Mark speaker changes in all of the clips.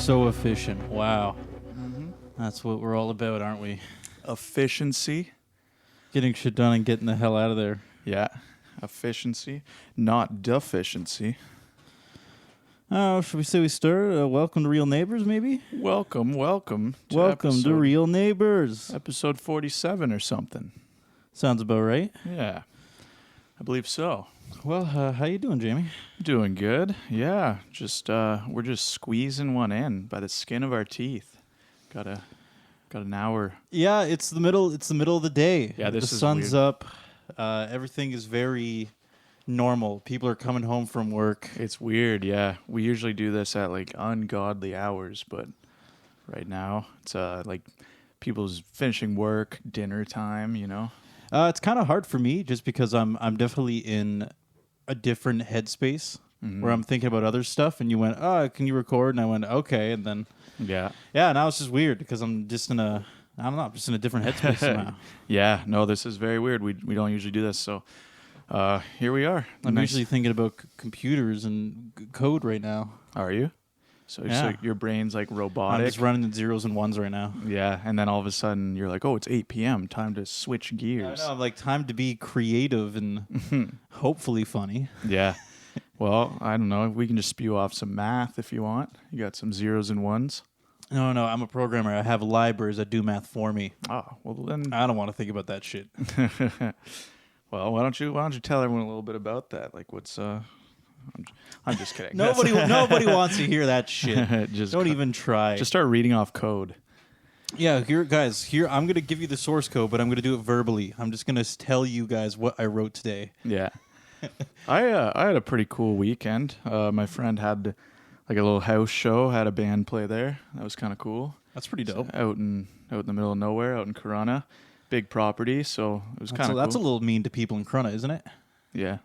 Speaker 1: so efficient. Wow. That's what we're all about, aren't we?
Speaker 2: Efficiency.
Speaker 1: Getting shit done and getting the hell out of there.
Speaker 2: Yeah. Efficiency, not deficiency.
Speaker 1: Oh, should we say we start? Welcome to Real Neighbours, maybe?
Speaker 2: Welcome
Speaker 1: To Real Neighbours.
Speaker 2: Episode 47 or something.
Speaker 1: Sounds about right.
Speaker 2: Yeah, I believe so.
Speaker 1: Well, how you doing, Jamie?
Speaker 2: Doing good. Yeah, we're just squeezing one in by the skin of our teeth. Got an hour.
Speaker 1: Yeah, it's the middle of the day.
Speaker 2: Yeah,
Speaker 1: the sun's up. Everything is very normal. People are coming home from work.
Speaker 2: It's weird, yeah. We usually do this at like ungodly hours, but right now it's like people's finishing work, dinner time, you know.
Speaker 1: It's kind of hard for me just because I'm definitely in a different headspace where I'm thinking about other stuff. And you went, "Oh, can you record?" And I went, "Okay." And then yeah. Now it's just weird because I'm just in a different headspace somehow.
Speaker 2: Yeah, no, this is very weird. We don't usually do this, so here we are.
Speaker 1: I'm usually thinking about computers and code right now.
Speaker 2: Are you? So your brain's like robotic.
Speaker 1: I'm just running in zeros and ones right now.
Speaker 2: Yeah, and then all of a sudden you're like, oh, it's 8 p.m. Time to switch gears.
Speaker 1: I know, I'm like, time to be creative and hopefully funny.
Speaker 2: Yeah. Well, I don't know. We can just spew off some math if you want. You got some zeros and ones.
Speaker 1: No, I'm a programmer. I have libraries that do math for me.
Speaker 2: Oh, well then
Speaker 1: I don't want to think about that shit.
Speaker 2: Well, why don't you tell everyone a little bit about that? Like, what's I'm just kidding.
Speaker 1: Nobody wants to hear that shit. Don't even try.
Speaker 2: Just start reading off code.
Speaker 1: Yeah, here I'm gonna give you the source code, but I'm gonna do it verbally. I'm just gonna tell you guys what I wrote today.
Speaker 2: Yeah, I had a pretty cool weekend. My friend had like a little house show. Had a band play there. That was kind of cool.
Speaker 1: That's pretty dope.
Speaker 2: Out in the middle of nowhere, out in Corunna, big property. So it was kind of.
Speaker 1: That's a little mean to people in Corunna, isn't it?
Speaker 2: Yeah.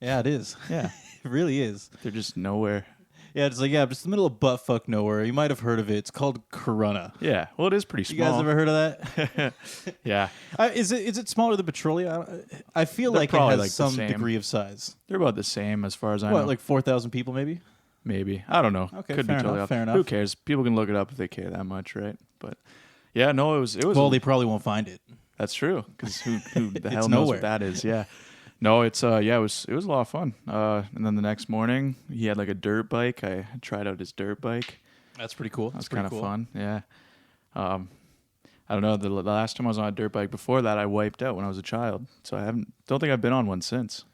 Speaker 1: Yeah, it is.
Speaker 2: Yeah.
Speaker 1: It really is.
Speaker 2: They're just nowhere.
Speaker 1: Yeah, it's like, just the middle of buttfuck nowhere. You might have heard of it. It's called Corunna.
Speaker 2: Yeah, well, it is pretty small.
Speaker 1: You guys ever heard of that?
Speaker 2: Yeah.
Speaker 1: Is it smaller than Petrolia? I feel
Speaker 2: They're
Speaker 1: like it has
Speaker 2: like
Speaker 1: some degree of size.
Speaker 2: They're about the same as far as I know.
Speaker 1: What, like 4,000 people maybe?
Speaker 2: Maybe. I don't know.
Speaker 1: Okay,
Speaker 2: Could be totally off.
Speaker 1: Fair enough.
Speaker 2: Who cares? People can look it up if they care that much, right? But yeah, no, it was.
Speaker 1: Well, they probably won't find it.
Speaker 2: That's true, because who the hell knows
Speaker 1: nowhere.
Speaker 2: what that is? Yeah. No, it's it was a lot of fun. And then the next morning, he had like a dirt bike. I tried out his dirt bike.
Speaker 1: That's pretty cool.
Speaker 2: That's kind of fun. Yeah. I don't know. The last time I was on a dirt bike before that, I wiped out when I was a child. So don't think I've been on one since.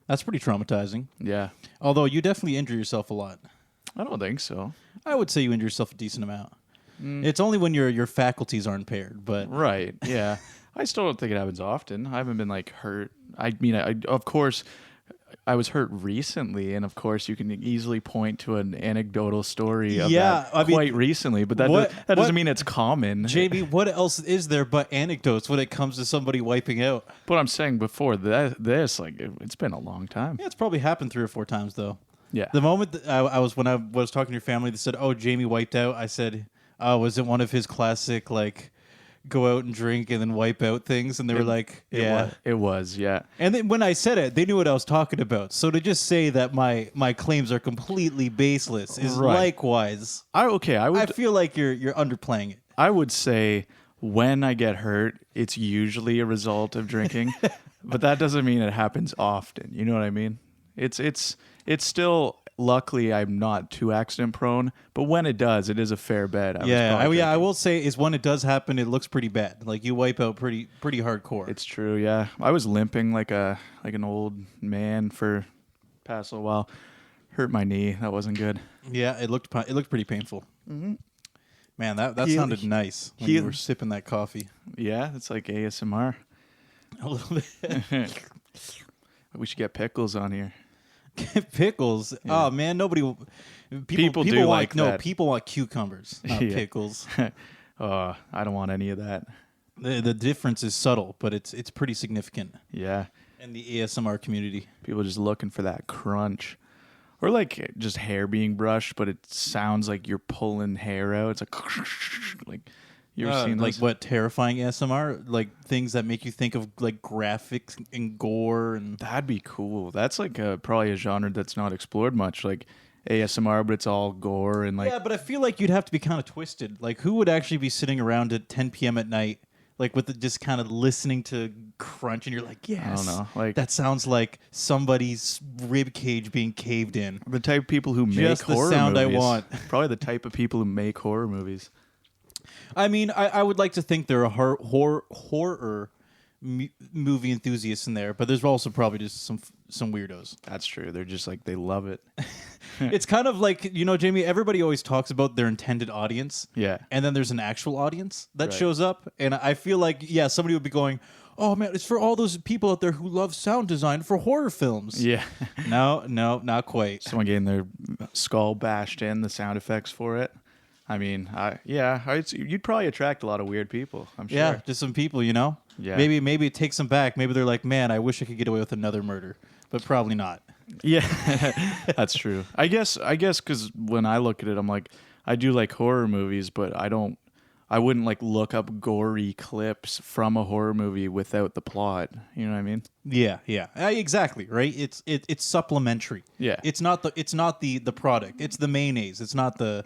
Speaker 1: That's pretty traumatizing.
Speaker 2: Yeah.
Speaker 1: Although you definitely injure yourself a lot.
Speaker 2: I don't think so.
Speaker 1: I would say you injure yourself a decent amount. It's only when your faculties are impaired, but
Speaker 2: right. Yeah. I still don't think it happens often. I haven't been like hurt. I mean, of course, I was hurt recently, and of course, you can easily point to an anecdotal story of that quite recently. But that doesn't mean it's common.
Speaker 1: Jamie, what else is there but anecdotes when it comes to somebody wiping out?
Speaker 2: But I'm saying before this, like it's been a long time.
Speaker 1: Yeah, it's probably happened 3 or 4 times though.
Speaker 2: Yeah.
Speaker 1: The moment that I was talking to your family, they said, "Oh, Jamie wiped out." I said, "Oh, was it one of his classic like?" Go out and drink and then wipe out things, and they were like, "Yeah,
Speaker 2: it was, yeah."
Speaker 1: And then when I said it, they knew what I was talking about. So to just say that my claims are completely baseless is likewise. I feel like you're underplaying it.
Speaker 2: I would say when I get hurt, it's usually a result of drinking, but that doesn't mean it happens often. You know what I mean? It's still. Luckily, I'm not too accident prone, but when it does, it is a fair bet.
Speaker 1: I will say is when it does happen, it looks pretty bad. Like you wipe out pretty hardcore.
Speaker 2: It's true, yeah. I was limping like an old man for past a little while. Hurt my knee. That wasn't good.
Speaker 1: Yeah, it looked pretty painful. Mm-hmm. Man, that sounded nice when you were sipping that coffee.
Speaker 2: Yeah, it's like ASMR.
Speaker 1: A little bit.
Speaker 2: We should get Pickles on here.
Speaker 1: Pickles. Yeah. Oh man, people
Speaker 2: do
Speaker 1: want,
Speaker 2: like that.
Speaker 1: People want cucumbers, not pickles.
Speaker 2: I don't want any of that.
Speaker 1: The difference is subtle, but it's pretty significant.
Speaker 2: Yeah.
Speaker 1: In the ASMR community,
Speaker 2: people just looking for that crunch, or like just hair being brushed, but it sounds like you're pulling hair out. It's like you ever seen
Speaker 1: like what terrifying ASMR, like things that make you think of like graphics and gore, and
Speaker 2: that'd be cool. That's like probably a genre that's not explored much. Like ASMR, but it's all gore and like.
Speaker 1: Yeah, but I feel like you'd have to be kind of twisted. Like, who would actually be sitting around at 10 p.m. at night, like with just kind of listening to crunch, and you're like, yes,
Speaker 2: I don't know, like
Speaker 1: that sounds like somebody's rib cage being caved in.
Speaker 2: the type of people who make
Speaker 1: Just the
Speaker 2: horror
Speaker 1: sound
Speaker 2: movies.
Speaker 1: I want.
Speaker 2: Probably the type of people who make horror movies.
Speaker 1: I mean, I would like to think there are horror movie enthusiasts in there, but there's also probably just some weirdos.
Speaker 2: That's true. They're just like, they love it.
Speaker 1: It's kind of like, Jamie, everybody always talks about their intended audience.
Speaker 2: Yeah.
Speaker 1: And then there's an actual audience that
Speaker 2: Right.
Speaker 1: shows up. And I feel like, yeah, somebody would be going, oh, man, it's for all those people out there who love sound design for horror films.
Speaker 2: Yeah.
Speaker 1: No, not quite.
Speaker 2: Someone getting their skull bashed in, the sound effects for it. I mean, you'd probably attract a lot of weird people, I'm sure.
Speaker 1: Yeah, just some people,
Speaker 2: Yeah.
Speaker 1: Maybe it takes them back. Maybe they're like, man, I wish I could get away with another murder. But probably not.
Speaker 2: Yeah, that's true. I guess because when I look at it, I'm like, I do like horror movies, but I wouldn't like look up gory clips from a horror movie without the plot. You know what I mean?
Speaker 1: Yeah. Exactly, right? It's supplementary.
Speaker 2: Yeah.
Speaker 1: It's not the product. It's the mayonnaise. It's not the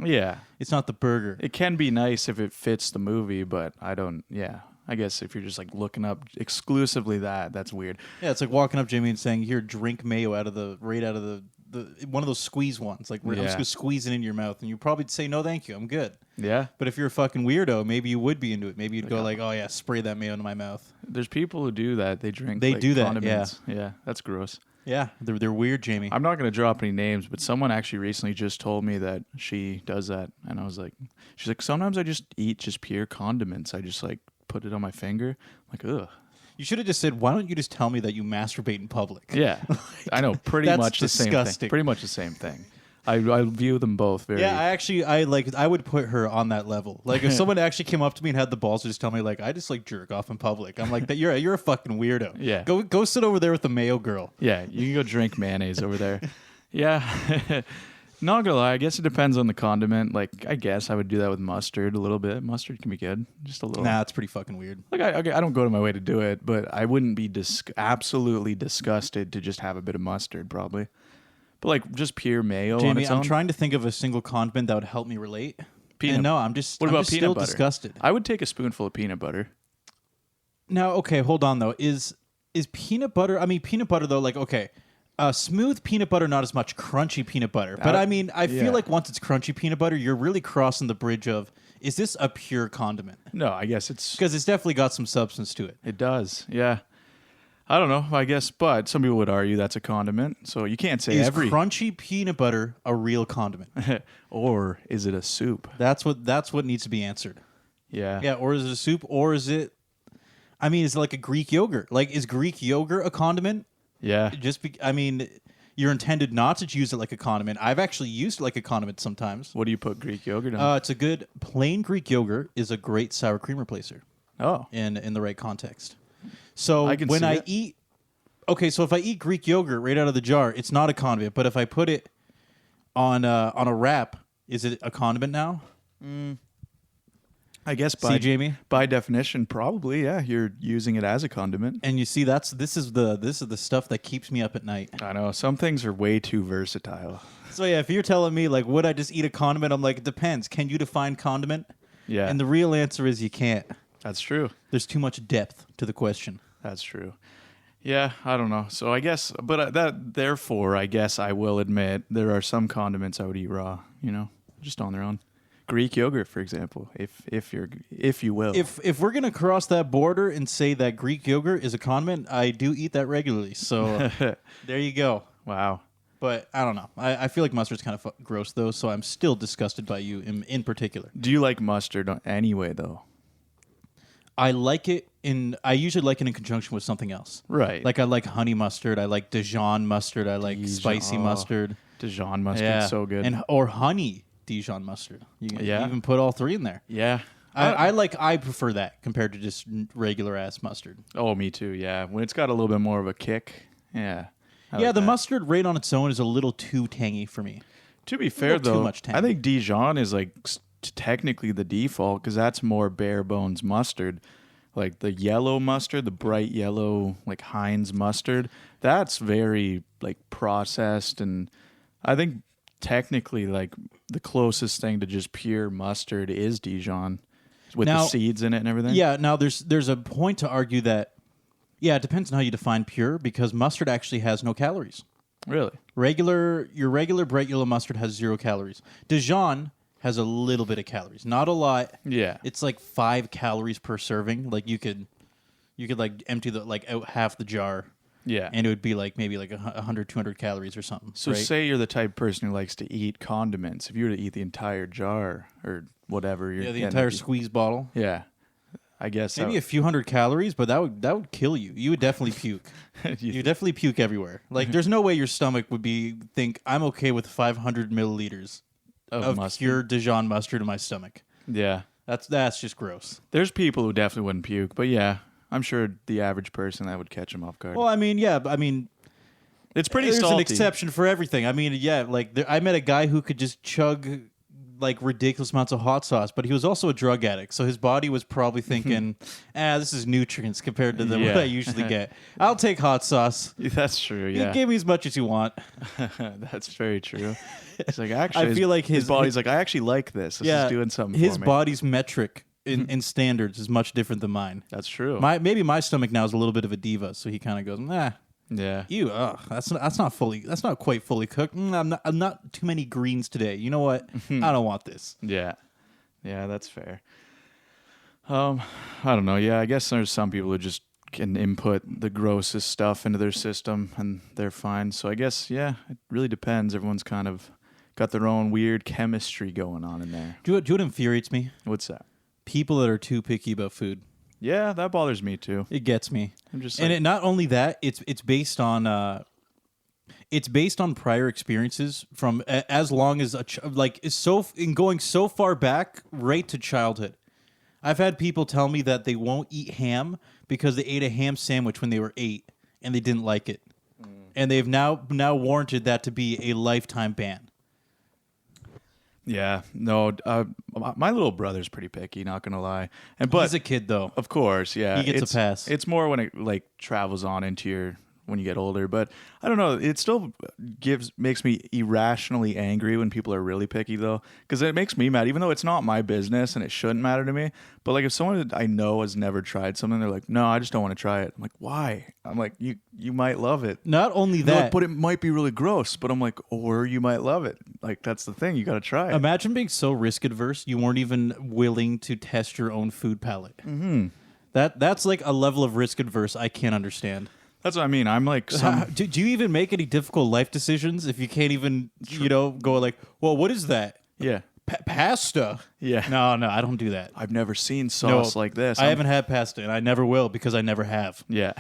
Speaker 1: It's not the burger.
Speaker 2: It can be nice if it fits the movie, but I don't. Yeah. I guess if you're just like looking up exclusively that's weird.
Speaker 1: Yeah, it's like walking up Jimmy and saying, "Here, drink mayo out of the one of those squeeze ones. Like, I'm just gonna squeeze it in your mouth," and you probably say, "No, thank you, I'm good."
Speaker 2: Yeah.
Speaker 1: But if you're a fucking weirdo, maybe you would be into it. Maybe you'd go like, "Oh yeah, spray that mayo into my mouth."
Speaker 2: There's people who do that. They drink.
Speaker 1: They
Speaker 2: like,
Speaker 1: do that.
Speaker 2: condiments. Yeah. That's gross.
Speaker 1: Yeah, they're weird, Jamie.
Speaker 2: I'm not going to drop any names, but someone actually recently just told me that she does that, and I was like, she's like, sometimes I just eat just pure condiments. I just like put it on my finger. I'm like, ugh.
Speaker 1: You should have just said, "Why don't you just tell me that you masturbate in public?"
Speaker 2: Yeah, I know. Pretty
Speaker 1: That's
Speaker 2: much the same
Speaker 1: disgusting.
Speaker 2: thing. Pretty much the same thing. I view them both very.
Speaker 1: Yeah, I would put her on that level. Like, if someone actually came up to me and had the balls to just tell me, like, I just like jerk off in public, I'm like, that you're a fucking weirdo.
Speaker 2: Yeah.
Speaker 1: Go sit over there with the mayo girl.
Speaker 2: Yeah, you can go drink mayonnaise over there. Yeah. Not gonna lie, I guess it depends on the condiment. Like, I guess I would do that with mustard a little bit. Mustard can be good, just a little.
Speaker 1: Nah, it's pretty fucking weird.
Speaker 2: Like, I don't go to my way to do it, but I wouldn't be absolutely disgusted to just have a bit of mustard, probably. But like, just pure mayo on
Speaker 1: Jamie,
Speaker 2: its own.
Speaker 1: I'm trying to think of a single condiment that would help me relate.
Speaker 2: Peanut.
Speaker 1: And no, I'm just.
Speaker 2: What
Speaker 1: I'm
Speaker 2: about
Speaker 1: just
Speaker 2: peanut
Speaker 1: still
Speaker 2: butter?
Speaker 1: disgusted.
Speaker 2: I would take a spoonful of peanut butter.
Speaker 1: Now, okay, hold on though. Is peanut butter? I mean, peanut butter though. Like, okay. Smooth peanut butter, not as much crunchy peanut butter. But I mean, I feel like once it's crunchy peanut butter, you're really crossing the bridge of, is this a pure condiment?
Speaker 2: No, I guess it's...
Speaker 1: Because it's definitely got some substance to it.
Speaker 2: It does, yeah. I don't know, I guess, but some people would argue that's a condiment, so you can't say
Speaker 1: Is crunchy peanut butter a real condiment?
Speaker 2: Or is it a soup?
Speaker 1: That's what needs to be answered.
Speaker 2: Yeah.
Speaker 1: Yeah, or is it a soup, or is it... I mean, is it like a Greek yogurt? Like, is Greek yogurt a condiment?
Speaker 2: Yeah.
Speaker 1: I mean, you're intended not to use it like a condiment. I've actually used it like a condiment sometimes.
Speaker 2: What do you put Greek yogurt on?
Speaker 1: It's a good plain Greek yogurt is a great sour cream replacer.
Speaker 2: Oh.
Speaker 1: In the right context. So when I eat, so if I eat Greek yogurt right out of the jar, it's not a condiment. But if I put it on a wrap, is it a condiment now?
Speaker 2: I guess
Speaker 1: Jamie?
Speaker 2: by definition, probably, yeah. You're using it as a condiment.
Speaker 1: And you see, this is the stuff that keeps me up at night.
Speaker 2: I know. Some things are way too versatile.
Speaker 1: So yeah, if you're telling me, like, would I just eat a condiment? I'm like, it depends. Can you define condiment?
Speaker 2: Yeah.
Speaker 1: And the real answer is you can't.
Speaker 2: That's true.
Speaker 1: There's too much depth to the question.
Speaker 2: That's true. Yeah, I don't know. So I guess, but therefore, I guess I will admit there are some condiments I would eat raw, just on their own. Greek yogurt, for example, if you will.
Speaker 1: If we're gonna cross that border and say that Greek yogurt is a condiment, I do eat that regularly. So there you go.
Speaker 2: Wow.
Speaker 1: But I don't know. I feel like mustard's kind of gross though, so I'm still disgusted by you in particular.
Speaker 2: Do you like mustard anyway, though?
Speaker 1: I usually like it in conjunction with something else.
Speaker 2: Right.
Speaker 1: Like I like honey mustard. I like Dijon mustard. I like spicy mustard.
Speaker 2: Dijon mustard, so good.
Speaker 1: Or honey Dijon mustard. You can even put all three in there.
Speaker 2: Yeah.
Speaker 1: I prefer that compared to just regular ass mustard.
Speaker 2: Oh, me too. Yeah. When it's got a little bit more of a kick. Yeah.
Speaker 1: The mustard right on its own is a little too tangy for me.
Speaker 2: To be fair, though,
Speaker 1: too much tangy.
Speaker 2: I think Dijon is like technically the default because that's more bare bones mustard. Like the yellow mustard, the bright yellow, like Heinz mustard, that's very like processed, and I think technically, like, the closest thing to just pure mustard is Dijon with the seeds in it and everything.
Speaker 1: Yeah, now there's a point to argue that, yeah, it depends on how you define pure, because mustard actually has no calories.
Speaker 2: Really?
Speaker 1: Your regular bright yellow mustard has 0 calories. Dijon has a little bit of calories, not a lot.
Speaker 2: Yeah.
Speaker 1: It's like 5 calories per serving. Like you could like empty out half the jar.
Speaker 2: Yeah.
Speaker 1: And it would be like maybe like 100, 200 calories or something.
Speaker 2: So
Speaker 1: right?
Speaker 2: say you're the type of person who likes to eat condiments. If you were to eat the entire jar or whatever,
Speaker 1: the entire squeeze bottle.
Speaker 2: Yeah. I guess
Speaker 1: maybe a few hundred calories, but that would kill you. You would definitely puke. You definitely puke everywhere. Like there's no way your stomach would think I'm okay with 500 milliliters of pure Dijon mustard in my stomach.
Speaker 2: Yeah.
Speaker 1: That's just gross.
Speaker 2: There's people who definitely wouldn't puke, but yeah, I'm sure the average person that would catch them off guard.
Speaker 1: Well, I mean,
Speaker 2: it's pretty
Speaker 1: there's
Speaker 2: salty.
Speaker 1: An exception for everything. I mean, yeah, like I met a guy who could just chug like ridiculous amounts of hot sauce, but he was also a drug addict, so his body was probably thinking, this is nutrients compared to what I usually get. I'll take hot sauce.
Speaker 2: That's true, yeah.
Speaker 1: You give me as much as you want.
Speaker 2: That's very true. It's like, actually,
Speaker 1: I feel like his
Speaker 2: body's like, I actually like this. This is doing something for me.
Speaker 1: His body's metric in standards is much different than mine.
Speaker 2: That's true.
Speaker 1: Maybe my stomach now is a little bit of a diva, so he kind of goes,
Speaker 2: yeah.
Speaker 1: That's not quite fully cooked. I'm not too many greens today. You know what? I don't want this.
Speaker 2: Yeah. Yeah, that's fair. I don't know. Yeah, I guess there's some people who just can input the grossest stuff into their system and they're fine. So I guess, yeah, it really depends. Everyone's kind of got their own weird chemistry going on in there.
Speaker 1: Do you know what infuriates me?
Speaker 2: What's that?
Speaker 1: People that are too picky about food.
Speaker 2: Yeah, that bothers me too.
Speaker 1: It gets me.
Speaker 2: I'm just
Speaker 1: and not only that, it's based on prior experiences from as long as in going so far back right to childhood. I've had people tell me that they won't eat ham because they ate a ham sandwich when they were 8 and they didn't like it, and they've now warranted that to be a lifetime ban.
Speaker 2: Yeah, no, my little brother's pretty picky, not gonna lie. But
Speaker 1: he's a kid though.
Speaker 2: Of course, yeah.
Speaker 1: He gets a pass.
Speaker 2: It's more when it like travels on into when you get older, but I don't know, it still makes me irrationally angry when people are really picky though, because it makes me mad, even though it's not my business and it shouldn't matter to me. But like if someone I know has never tried something, they're like, no, I just don't want to try it. I'm like, why? I'm like, you might love it.
Speaker 1: Not only that,
Speaker 2: like, but it might be really gross. But I'm like, or you might love it. Like that's the thing, you got to try it.
Speaker 1: Imagine being so risk adverse you weren't even willing to test your own food palate.
Speaker 2: Mm-hmm.
Speaker 1: That's like a level of risk adverse I can't understand.
Speaker 2: That's what I mean. I'm like,
Speaker 1: do you even make any difficult life decisions if you can't even, go like, well, what is that?
Speaker 2: Yeah.
Speaker 1: Pasta?
Speaker 2: Yeah.
Speaker 1: No, I don't do that.
Speaker 2: I've never seen sauce like this.
Speaker 1: I haven't had pasta, and I never will because I never have.
Speaker 2: Yeah,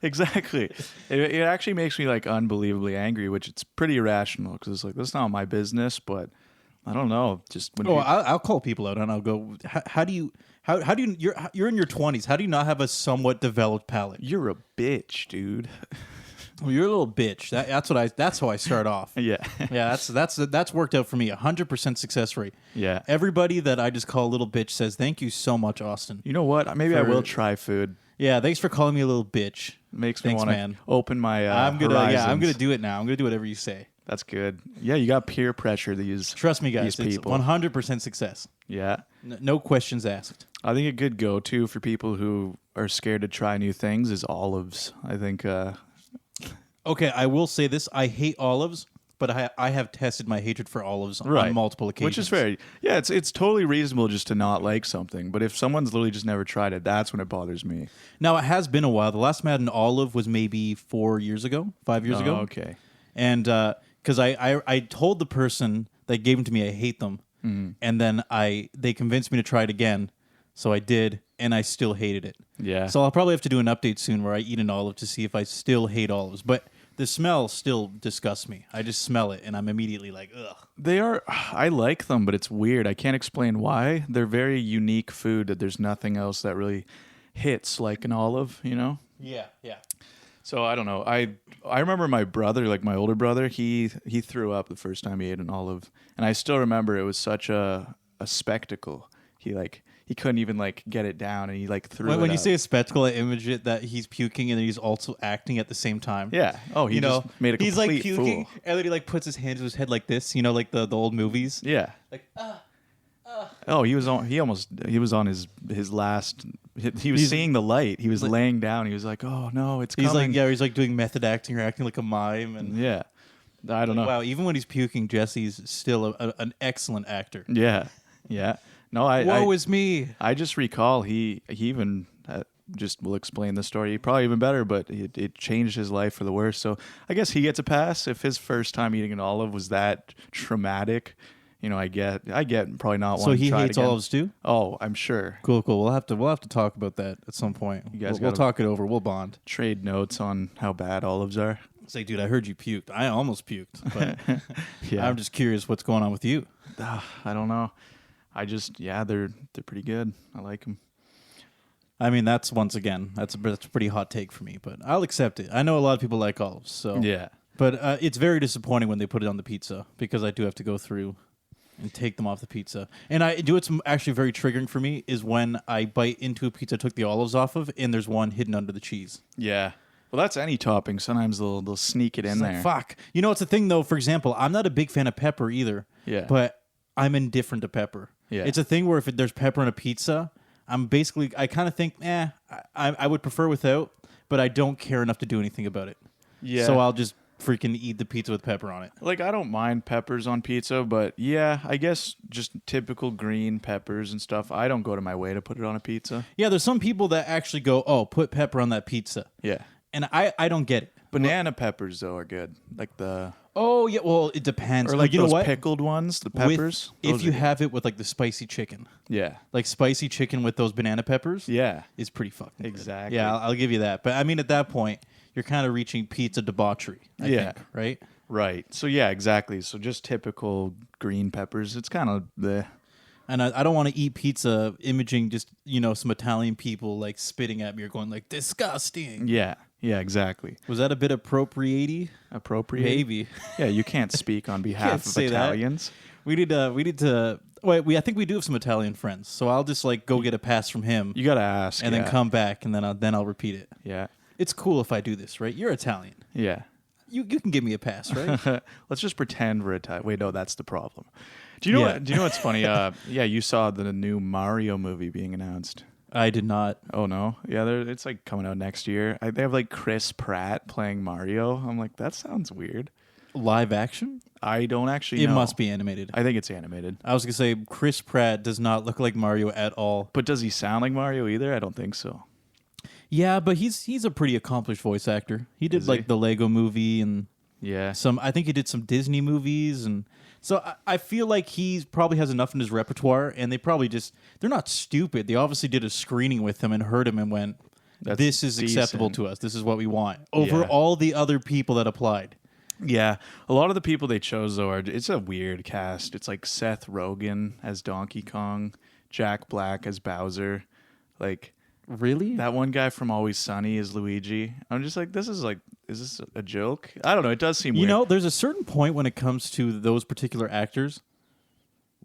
Speaker 2: exactly. It actually makes me like unbelievably angry, which it's pretty irrational because it's like, that's not my business, but I don't know. Just when
Speaker 1: I'll call people out and I'll go, how do you you're in your 20s. How do you not have a somewhat developed palate?
Speaker 2: You're a bitch, dude.
Speaker 1: Well, you're a little bitch. That's how I start off.
Speaker 2: Yeah.
Speaker 1: Yeah, that's worked out for me. 100% success rate.
Speaker 2: Yeah.
Speaker 1: Everybody that I just call a little bitch says, "Thank you so much, Austin."
Speaker 2: You know what? Maybe I will try food.
Speaker 1: Yeah, thanks for calling me a little bitch.
Speaker 2: Makes me want to open my horizons.
Speaker 1: I'm gonna do it now. I'm gonna do whatever you say.
Speaker 2: That's good. Yeah, you got peer pressure. Trust
Speaker 1: me, guys. It's 100% success.
Speaker 2: Yeah.
Speaker 1: No questions asked.
Speaker 2: I think a good go-to for people who are scared to try new things is olives. I think.
Speaker 1: Okay, I will say this. I hate olives, but I have tested my hatred for olives on multiple occasions.
Speaker 2: Which is fair. Yeah, it's totally reasonable just to not like something. But if someone's literally just never tried it, that's when it bothers me.
Speaker 1: Now, it has been a while. The last time I had an olive was maybe 5 years ago.
Speaker 2: Okay.
Speaker 1: And because I told the person that gave them to me I hate them, and then they convinced me to try it again. So I did, and I still hated it.
Speaker 2: Yeah.
Speaker 1: So I'll probably have to do an update soon where I eat an olive to see if I still hate olives. But the smell still disgusts me. I just smell it, and I'm immediately like, ugh.
Speaker 2: I like them, but it's weird. I can't explain why. They're very unique food that there's nothing else that really hits like an olive, you know?
Speaker 1: Yeah.
Speaker 2: So I don't know. I remember my brother, like my older brother, he threw up the first time he ate an olive. And I still remember it was such a spectacle. he couldn't even like get it down, and he like threw it
Speaker 1: When you
Speaker 2: up.
Speaker 1: say a spectacle, I image it that he's puking and then he's also acting at the same time.
Speaker 2: Yeah. Oh, he just made a complete
Speaker 1: he's like puking,
Speaker 2: fool.
Speaker 1: and then he like puts his hand to his head like this. Like the old movies.
Speaker 2: Yeah.
Speaker 1: Like
Speaker 2: Oh, he was on his last. He was seeing the light. He was laying down. He was like, "Oh no, it's coming."
Speaker 1: he's like doing method acting or acting like a mime. And
Speaker 2: Yeah. I don't know.
Speaker 1: wow, even when he's puking, Jesse's still an excellent actor.
Speaker 2: Yeah. Yeah. No,
Speaker 1: Woe is me.
Speaker 2: I just recall he even just will explain the story probably even better, but it changed his life for the worse. So I guess he gets a pass if his first time eating an olive was that traumatic. I get probably not one.
Speaker 1: So he
Speaker 2: try it
Speaker 1: hates
Speaker 2: again.
Speaker 1: olives too?
Speaker 2: Oh, I'm sure.
Speaker 1: Cool. We'll have to talk about that at some point.
Speaker 2: You guys
Speaker 1: we'll talk it over. We'll bond.
Speaker 2: Trade notes on how bad olives are.
Speaker 1: It's like, dude, I heard you puked. I almost puked, but
Speaker 2: Yeah.
Speaker 1: I'm just curious what's going on with you.
Speaker 2: I don't know. They're pretty good. I like them.
Speaker 1: I mean, that's a pretty hot take for me, but I'll accept it. I know a lot of people like olives, so
Speaker 2: Yeah.
Speaker 1: But it's very disappointing when they put it on the pizza because I do have to go through and take them off the pizza. And I do what's actually very triggering for me is when I bite into a pizza I took the olives off of, and there's one hidden under the cheese.
Speaker 2: Yeah. Well, that's any topping. Sometimes they'll sneak it in there.
Speaker 1: Fuck. It's a thing though. For example, I'm not a big fan of pepper either.
Speaker 2: Yeah.
Speaker 1: But I'm indifferent to pepper.
Speaker 2: Yeah.
Speaker 1: It's a thing where if there's pepper in a pizza, I kind of think, I would prefer without, but I don't care enough to do anything about it.
Speaker 2: Yeah.
Speaker 1: So I'll just freaking eat the pizza with pepper on it.
Speaker 2: Like, I don't mind peppers on pizza, but yeah, I guess just typical green peppers and stuff. I don't go to my way to put it on a pizza.
Speaker 1: Yeah, there's some people that actually go, oh, put pepper on that pizza.
Speaker 2: Yeah.
Speaker 1: And I don't get it.
Speaker 2: Banana peppers, though, are good. Like the...
Speaker 1: Oh, yeah, well, it depends.
Speaker 2: Or like
Speaker 1: you know
Speaker 2: those
Speaker 1: what?
Speaker 2: pickled ones, the peppers.
Speaker 1: If you have it with like the spicy chicken.
Speaker 2: Yeah.
Speaker 1: Like spicy chicken with those banana peppers.
Speaker 2: Yeah.
Speaker 1: Is pretty fucking good.
Speaker 2: Exactly.
Speaker 1: Yeah, I'll give you that. But I mean, at that point, you're kind of reaching pizza debauchery, I think, right?
Speaker 2: Right. So, yeah, exactly. So just typical green peppers. It's kind of the...
Speaker 1: And I don't want to eat pizza imaging just, some Italian people like spitting at me or going like, disgusting.
Speaker 2: Yeah. Yeah, exactly.
Speaker 1: Was that a bit appropriate-y?
Speaker 2: Appropriate?
Speaker 1: Maybe.
Speaker 2: Yeah, you can't speak on behalf of Italians.
Speaker 1: We need to... Wait, I think we do have some Italian friends, so I'll just like go get a pass from him.
Speaker 2: You got to ask.
Speaker 1: And then come back, and then I'll repeat it.
Speaker 2: Yeah.
Speaker 1: It's cool if I do this, right? You're Italian.
Speaker 2: Yeah.
Speaker 1: You can give me a pass, right?
Speaker 2: Let's just pretend we're Italian. Wait, no, that's the problem. Do you know what's funny? You saw the new Mario movie being announced.
Speaker 1: I did not.
Speaker 2: Oh no, yeah, it's like coming out next year. They have like Chris Pratt playing Mario. I'm like, that sounds weird.
Speaker 1: Live action?
Speaker 2: I don't actually know.
Speaker 1: It must be animated.
Speaker 2: I think it's animated.
Speaker 1: I was gonna say Chris Pratt does not look like Mario at all.
Speaker 2: But does he sound like Mario either? I don't think so.
Speaker 1: Yeah, but he's a pretty accomplished voice actor. He did like the Lego movie and I think he did some Disney movies, and so I feel like he probably has enough in his repertoire, and they're not stupid. They obviously did a screening with him and heard him and went, this is acceptable to us. This is what we want over all the other people that applied.
Speaker 2: Yeah, a lot of the people they chose though it's a weird cast. It's like Seth Rogen as Donkey Kong, Jack Black as Bowser, like.
Speaker 1: Really?
Speaker 2: That one guy from Always Sunny is Luigi. I'm just like, is this a joke? I don't know. It does seem weird.
Speaker 1: There's a certain point when it comes to those particular actors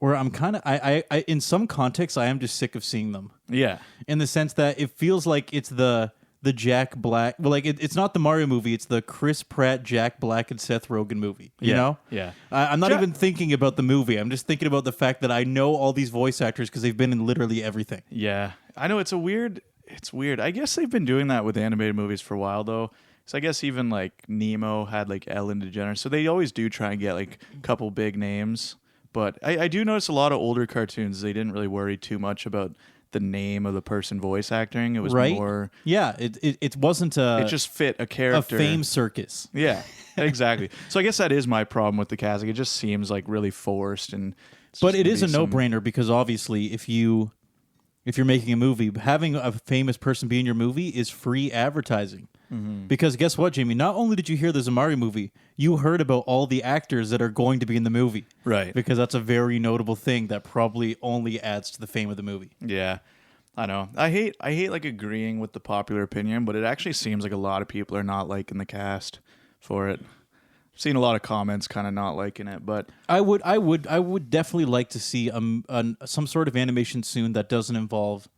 Speaker 1: where I'm kind of, I in some contexts, I am just sick of seeing them.
Speaker 2: Yeah.
Speaker 1: In the sense that it feels like it's the Jack Black, well, like it's not the Mario movie, it's the Chris Pratt, Jack Black, and Seth Rogen movie. You know?
Speaker 2: Yeah.
Speaker 1: I'm not even thinking about the movie. I'm just thinking about the fact that I know all these voice actors because they've been in literally everything.
Speaker 2: Yeah. I know it's weird. I guess they've been doing that with animated movies for a while, though. So I guess even like Nemo had like Ellen DeGeneres. So they always do try and get like a couple big names. But I do notice a lot of older cartoons, they didn't really worry too much about the name of the person voice acting. It was more...
Speaker 1: Yeah, it wasn't
Speaker 2: it just fit a character.
Speaker 1: A fame circus.
Speaker 2: Yeah, exactly. So I guess that is my problem with the casting. It just seems like really forced.
Speaker 1: But it is a no-brainer because obviously if you're making a movie, having a famous person be in your movie is free advertising. Mm-hmm. Because guess what, Jamie? Not only did you hear there's a Mario movie, you heard about all the actors that are going to be in the movie.
Speaker 2: Right.
Speaker 1: Because that's a very notable thing that probably only adds to the fame of the movie.
Speaker 2: Yeah. I know. I hate like agreeing with the popular opinion, but it actually seems like a lot of people are not liking the cast for it. Seen a lot of comments kind of not liking it, but
Speaker 1: I would definitely like to see some sort of animation soon that doesn't involve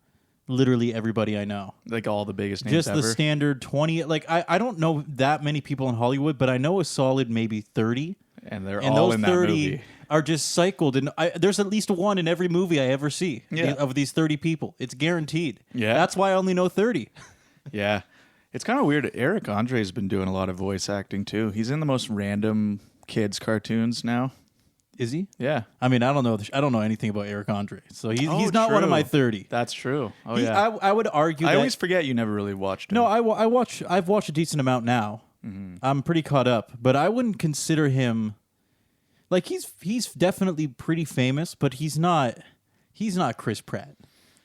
Speaker 1: literally everybody I know.
Speaker 2: like all the biggest names
Speaker 1: Just
Speaker 2: ever.
Speaker 1: the standard 20. Like I don't know that many people in Hollywood, but I know a solid maybe 30.
Speaker 2: And they're
Speaker 1: And
Speaker 2: all
Speaker 1: those
Speaker 2: in that
Speaker 1: 30
Speaker 2: movie.
Speaker 1: are just cycled. And there's at least one in every movie I ever see of these 30 people. It's guaranteed.
Speaker 2: Yeah.
Speaker 1: That's why I only know 30.
Speaker 2: Yeah. It's kind of weird. Eric Andre's been doing a lot of voice acting too. He's in the most random kids cartoons now.
Speaker 1: Is he?
Speaker 2: Yeah.
Speaker 1: I mean, I don't know anything about Eric Andre. So he's not one of my 30.
Speaker 2: That's true. Oh,
Speaker 1: He-
Speaker 2: yeah.
Speaker 1: I would argue
Speaker 2: I
Speaker 1: that...
Speaker 2: always forget you never really watched him.
Speaker 1: No, I've watched a decent amount now.
Speaker 2: Mm-hmm.
Speaker 1: I'm pretty caught up, but I wouldn't consider him like he's definitely pretty famous, but he's not Chris Pratt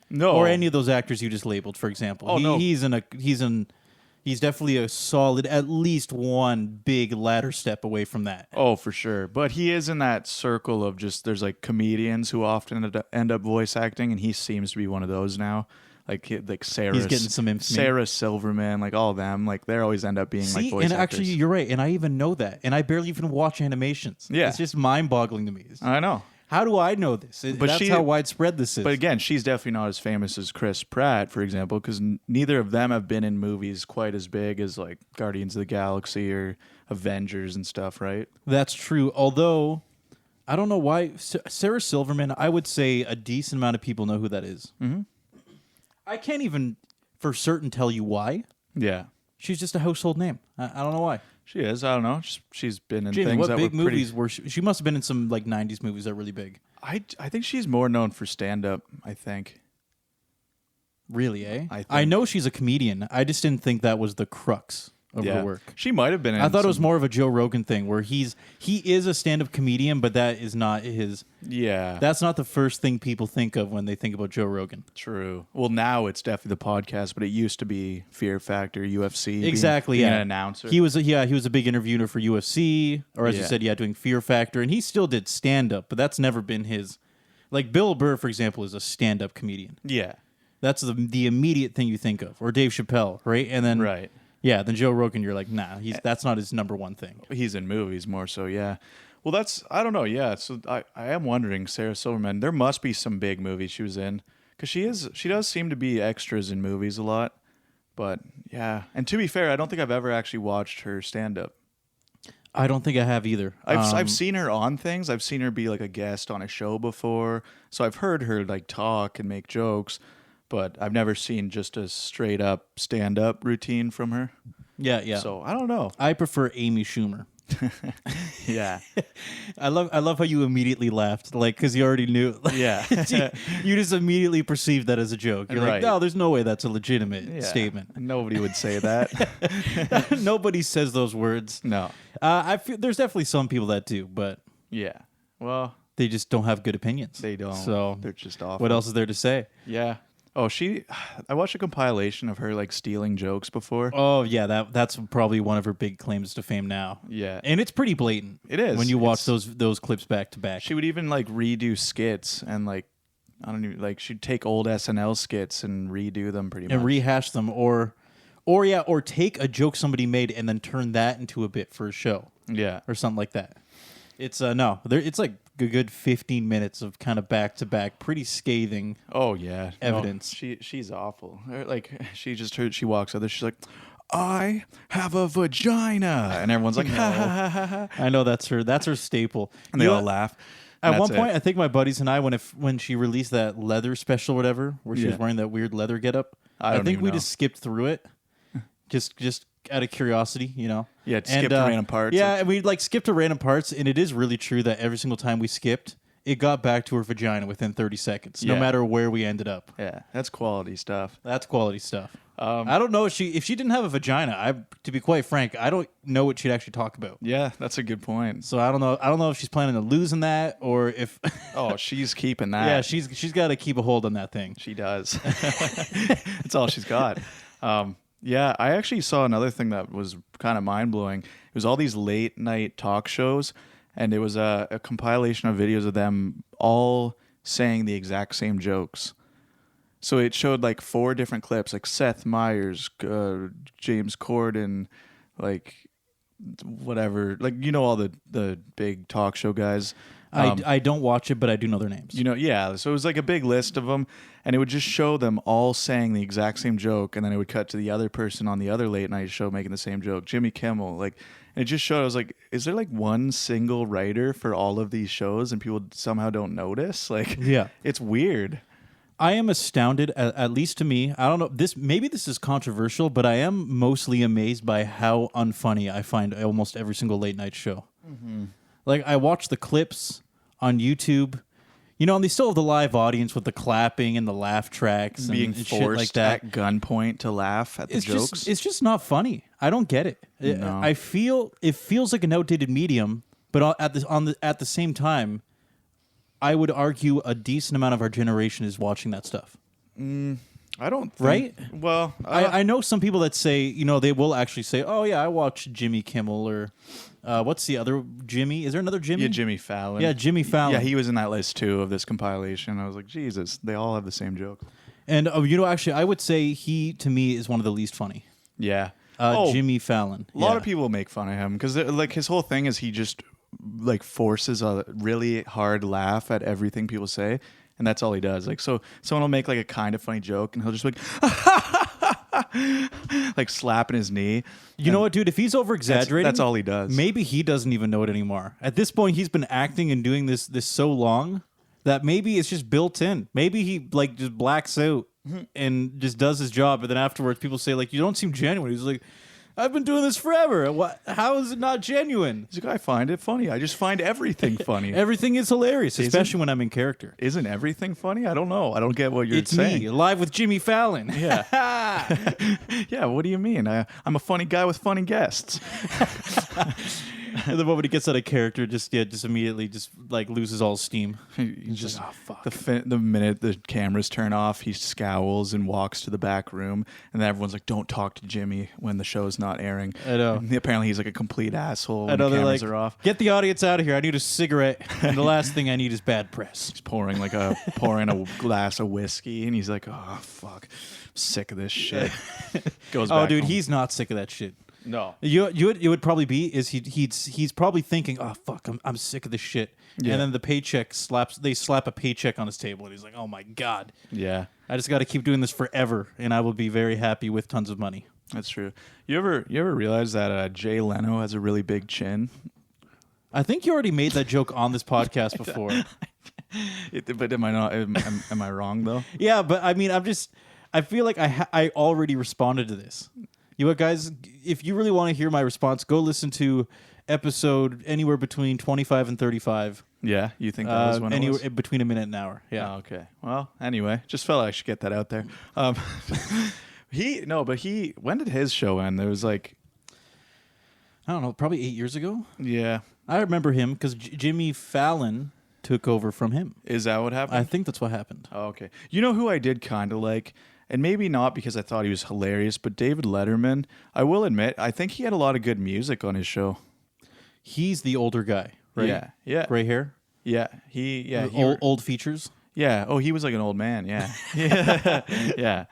Speaker 2: No.
Speaker 1: or any of those actors you just labeled, for example.
Speaker 2: Oh, no.
Speaker 1: He's definitely a solid, at least one big ladder step away from that.
Speaker 2: Oh, for sure. But he is in that circle of just, there's like comedians who often end up voice acting, and he seems to be one of those now. Like Sarah.
Speaker 1: He's getting some infamy.
Speaker 2: Sarah Silverman, like all of them, like they always end up being like voice
Speaker 1: and
Speaker 2: actors.
Speaker 1: actually, you're right, and I even know that, and I barely even watch animations.
Speaker 2: Yeah.
Speaker 1: It's just mind-boggling to me.
Speaker 2: I know.
Speaker 1: How do I know this? That's how widespread this is.
Speaker 2: But again, she's definitely not as famous as Chris Pratt, for example, because neither of them have been in movies quite as big as like Guardians of the Galaxy or Avengers and stuff, right?
Speaker 1: That's true. Although, I don't know why. Sarah Silverman, I would say a decent amount of people know who that is. Mm-hmm. I can't even for certain tell you why.
Speaker 2: Yeah.
Speaker 1: She's just a household name. I don't know why.
Speaker 2: She is. I don't know. She's been in
Speaker 1: Jamie,
Speaker 2: things
Speaker 1: what
Speaker 2: that
Speaker 1: big
Speaker 2: were pretty...
Speaker 1: movies were she must have been in some like 90s movies that were really big.
Speaker 2: I think she's more known for stand-up, I think.
Speaker 1: Really, eh?
Speaker 2: I think.
Speaker 1: I know she's a comedian. I just didn't think that was the crux of her work.
Speaker 2: She might have been in
Speaker 1: I thought it was more of a Joe Rogan thing where he is a stand-up comedian, but that is not his...
Speaker 2: Yeah.
Speaker 1: That's not the first thing people think of when they think about Joe Rogan.
Speaker 2: True. Well, now it's definitely the podcast, but it used to be Fear Factor, UFC.
Speaker 1: Exactly,
Speaker 2: being
Speaker 1: yeah.
Speaker 2: an announcer.
Speaker 1: He was a big interviewer for UFC, or as you said, doing Fear Factor, and he still did stand-up, but that's never been his... Like Bill Burr, for example, is a stand-up comedian.
Speaker 2: Yeah.
Speaker 1: That's the immediate thing you think of. Or Dave Chappelle, right? And then...
Speaker 2: Right.
Speaker 1: Yeah, then Joe Rogan, you're like, nah, that's not his number one thing.
Speaker 2: He's in movies more so, yeah. Well, I don't know, yeah. So I am wondering, Sarah Silverman, there must be some big movies she was in. Because she does seem to be extras in movies a lot. But, yeah. And to be fair, I don't think I've ever actually watched her stand-up.
Speaker 1: I don't think I have either.
Speaker 2: I've seen her on things. I've seen her be like a guest on a show before. So I've heard her like talk and make jokes. But I've never seen just a straight up stand up routine from her.
Speaker 1: Yeah.
Speaker 2: So I don't know.
Speaker 1: I prefer Amy Schumer.
Speaker 2: Yeah.
Speaker 1: I love how you immediately laughed, like, because you already knew.
Speaker 2: Yeah.
Speaker 1: You just immediately perceived that as a joke. You're like,
Speaker 2: Right.
Speaker 1: no, there's no way that's a legitimate statement.
Speaker 2: Nobody would say that.
Speaker 1: Nobody says those words.
Speaker 2: No.
Speaker 1: I feel there's definitely some people that do, but
Speaker 2: Yeah. Well,
Speaker 1: they just don't have good opinions.
Speaker 2: they don't.
Speaker 1: So
Speaker 2: They're just awful.
Speaker 1: what else is there to say?
Speaker 2: Yeah. Oh, I watched a compilation of her like stealing jokes before.
Speaker 1: Oh yeah, that's probably one of her big claims to fame now.
Speaker 2: Yeah.
Speaker 1: And it's pretty blatant.
Speaker 2: It is.
Speaker 1: When you watch those clips back to back.
Speaker 2: She would even like redo skits and like, I don't even, like she'd take old SNL skits and redo them pretty much.
Speaker 1: And rehash them or take a joke somebody made and then turn that into a bit for a show.
Speaker 2: Yeah.
Speaker 1: Or something like that. It's it's like a good 15 minutes of kind of back to back, pretty scathing.
Speaker 2: Oh yeah,
Speaker 1: evidence.
Speaker 2: No, she's awful. Like she walks out there. She's like, I have a vagina, and everyone's like, ha ha ha ha ha.
Speaker 1: I know that's her staple,
Speaker 2: And they all laugh.
Speaker 1: At one point, I think my buddies and I, when she released that leather special, or whatever, where she was wearing that weird leather getup, I think we just skipped through it, just out of curiosity, you know.
Speaker 2: Yeah, skip to random parts.
Speaker 1: Yeah, and we skipped to random parts, and it is really true that every single time we skipped, it got back to her vagina within 30 seconds, no matter where we ended up.
Speaker 2: Yeah, that's quality stuff.
Speaker 1: That's quality stuff. I don't know if she didn't have a vagina. To be quite frank, I don't know what she'd actually talk about.
Speaker 2: Yeah, that's a good point.
Speaker 1: So I don't know if she's planning on losing that or if.
Speaker 2: Oh, she's keeping that.
Speaker 1: Yeah, she's got to keep a hold on that thing.
Speaker 2: She does. That's all she's got. Yeah, I actually saw another thing that was kind of mind-blowing. It was all these late-night talk shows, and it was a compilation of videos of them all saying the exact same jokes. So it showed like 4 different clips, like Seth Meyers, James Corden, like whatever, like, you know, all the big talk show guys.
Speaker 1: I don't watch it, but I do know their names.
Speaker 2: You know, yeah. So it was like a big list of them, and it would just show them all saying the exact same joke, and then it would cut to the other person on the other late night show making the same joke. Jimmy Kimmel, like, and it just showed. I was like, is there like one single writer for all of these shows, and people somehow don't notice? Like,
Speaker 1: yeah,
Speaker 2: it's weird.
Speaker 1: I am astounded, at least to me. I don't know. Maybe this is controversial, but I am mostly amazed by how unfunny I find almost every single late night show. Mm-hmm. Like, I watch the clips on YouTube, you know, and they still have the live audience with the clapping and the laugh tracks
Speaker 2: being
Speaker 1: and
Speaker 2: forced
Speaker 1: shit like that.
Speaker 2: at gunpoint to laugh at the jokes.
Speaker 1: It's just not funny. I don't get it.
Speaker 2: No.
Speaker 1: I feel it feels like an outdated medium, but at the same time, I would argue a decent amount of our generation is watching that stuff.
Speaker 2: I don't think,
Speaker 1: right?
Speaker 2: Well,
Speaker 1: I know some people that say, you know, they will actually say, oh, yeah, I watch Jimmy Kimmel or what's the other Jimmy? Is there another Jimmy?
Speaker 2: Yeah, Jimmy Fallon.
Speaker 1: Yeah, Jimmy Fallon.
Speaker 2: Yeah, he was in that list, too, of this compilation. I was like, Jesus, they all have the same joke.
Speaker 1: And, you know, actually, I would say he, to me, is one of the least funny.
Speaker 2: Yeah.
Speaker 1: Jimmy Fallon.
Speaker 2: A lot of people make fun of him because, like, his whole thing is he just, like, forces a really hard laugh at everything people say. And that's all he does. Like, so someone will make like a kind of funny joke, and he'll just like, like slapping his knee.
Speaker 1: You know what, dude? If he's over exaggerating,
Speaker 2: that's all he does.
Speaker 1: Maybe he doesn't even know it anymore. At this point, he's been acting and doing this so long that maybe it's just built in. Maybe he like just blacks out and just does his job, and then afterwards, people say like, "You don't seem genuine." He's like, I've been doing this forever. What? How is it not genuine?
Speaker 2: He's like, I find it funny. I just find everything funny.
Speaker 1: Everything is hilarious, especially when I'm in character.
Speaker 2: Isn't everything funny? I don't know. I don't get what you're saying.
Speaker 1: It's me, live with Jimmy Fallon.
Speaker 2: Yeah. Yeah, what do you mean? I'm a funny guy with funny guests.
Speaker 1: And the moment he gets out of character, just immediately just like loses all steam.
Speaker 2: He's just
Speaker 1: like, oh, fuck.
Speaker 2: The minute the cameras turn off, he scowls and walks to the back room, and then everyone's like, "Don't talk to Jimmy when the show's not airing."
Speaker 1: I know.
Speaker 2: And apparently, he's like a complete asshole when
Speaker 1: I know,
Speaker 2: the cameras
Speaker 1: like,
Speaker 2: are off.
Speaker 1: Get the audience out of here. I need a cigarette, and the last thing I need is bad press.
Speaker 2: He's pouring a glass of whiskey, and he's like, "Oh fuck, I'm sick of this shit." Goes back
Speaker 1: dude,
Speaker 2: home.
Speaker 1: he's not sick of that shit.
Speaker 2: No.
Speaker 1: You would probably be is he's probably thinking, oh fuck, I'm sick of this shit.
Speaker 2: Yeah.
Speaker 1: And then the paycheck they slap a paycheck on his table, and he's like, oh my god,
Speaker 2: Yeah,
Speaker 1: I just got to keep doing this forever, and I will be very happy with tons of money.
Speaker 2: that's true. You ever realize that Jay Leno has a really big chin?
Speaker 1: I think you already made that joke on this podcast before.
Speaker 2: But am I not? Am I wrong though?
Speaker 1: Yeah, but I mean, I feel like I already responded to this. You know what, guys? If you really want to hear my response, go listen to episode anywhere between 25 and 35.
Speaker 2: Yeah, you think that was when it was?
Speaker 1: Between a minute and an hour. Yeah.
Speaker 2: Oh, okay. Well, anyway, just felt like I should get that out there. When did his show end? There was like,
Speaker 1: I don't know, probably 8 years ago.
Speaker 2: yeah.
Speaker 1: I remember him because Jimmy Fallon took over from him.
Speaker 2: Is that what happened?
Speaker 1: I think that's what happened.
Speaker 2: Oh, okay. You know who I did kind of like? And maybe not because I thought he was hilarious, but David Letterman, I will admit, I think he had a lot of good music on his show.
Speaker 1: He's the older guy, right?
Speaker 2: Yeah. Yeah.
Speaker 1: Gray hair?
Speaker 2: Yeah.
Speaker 1: Old features?
Speaker 2: Yeah. Oh, he was like an old man. Yeah. Yeah. Yeah.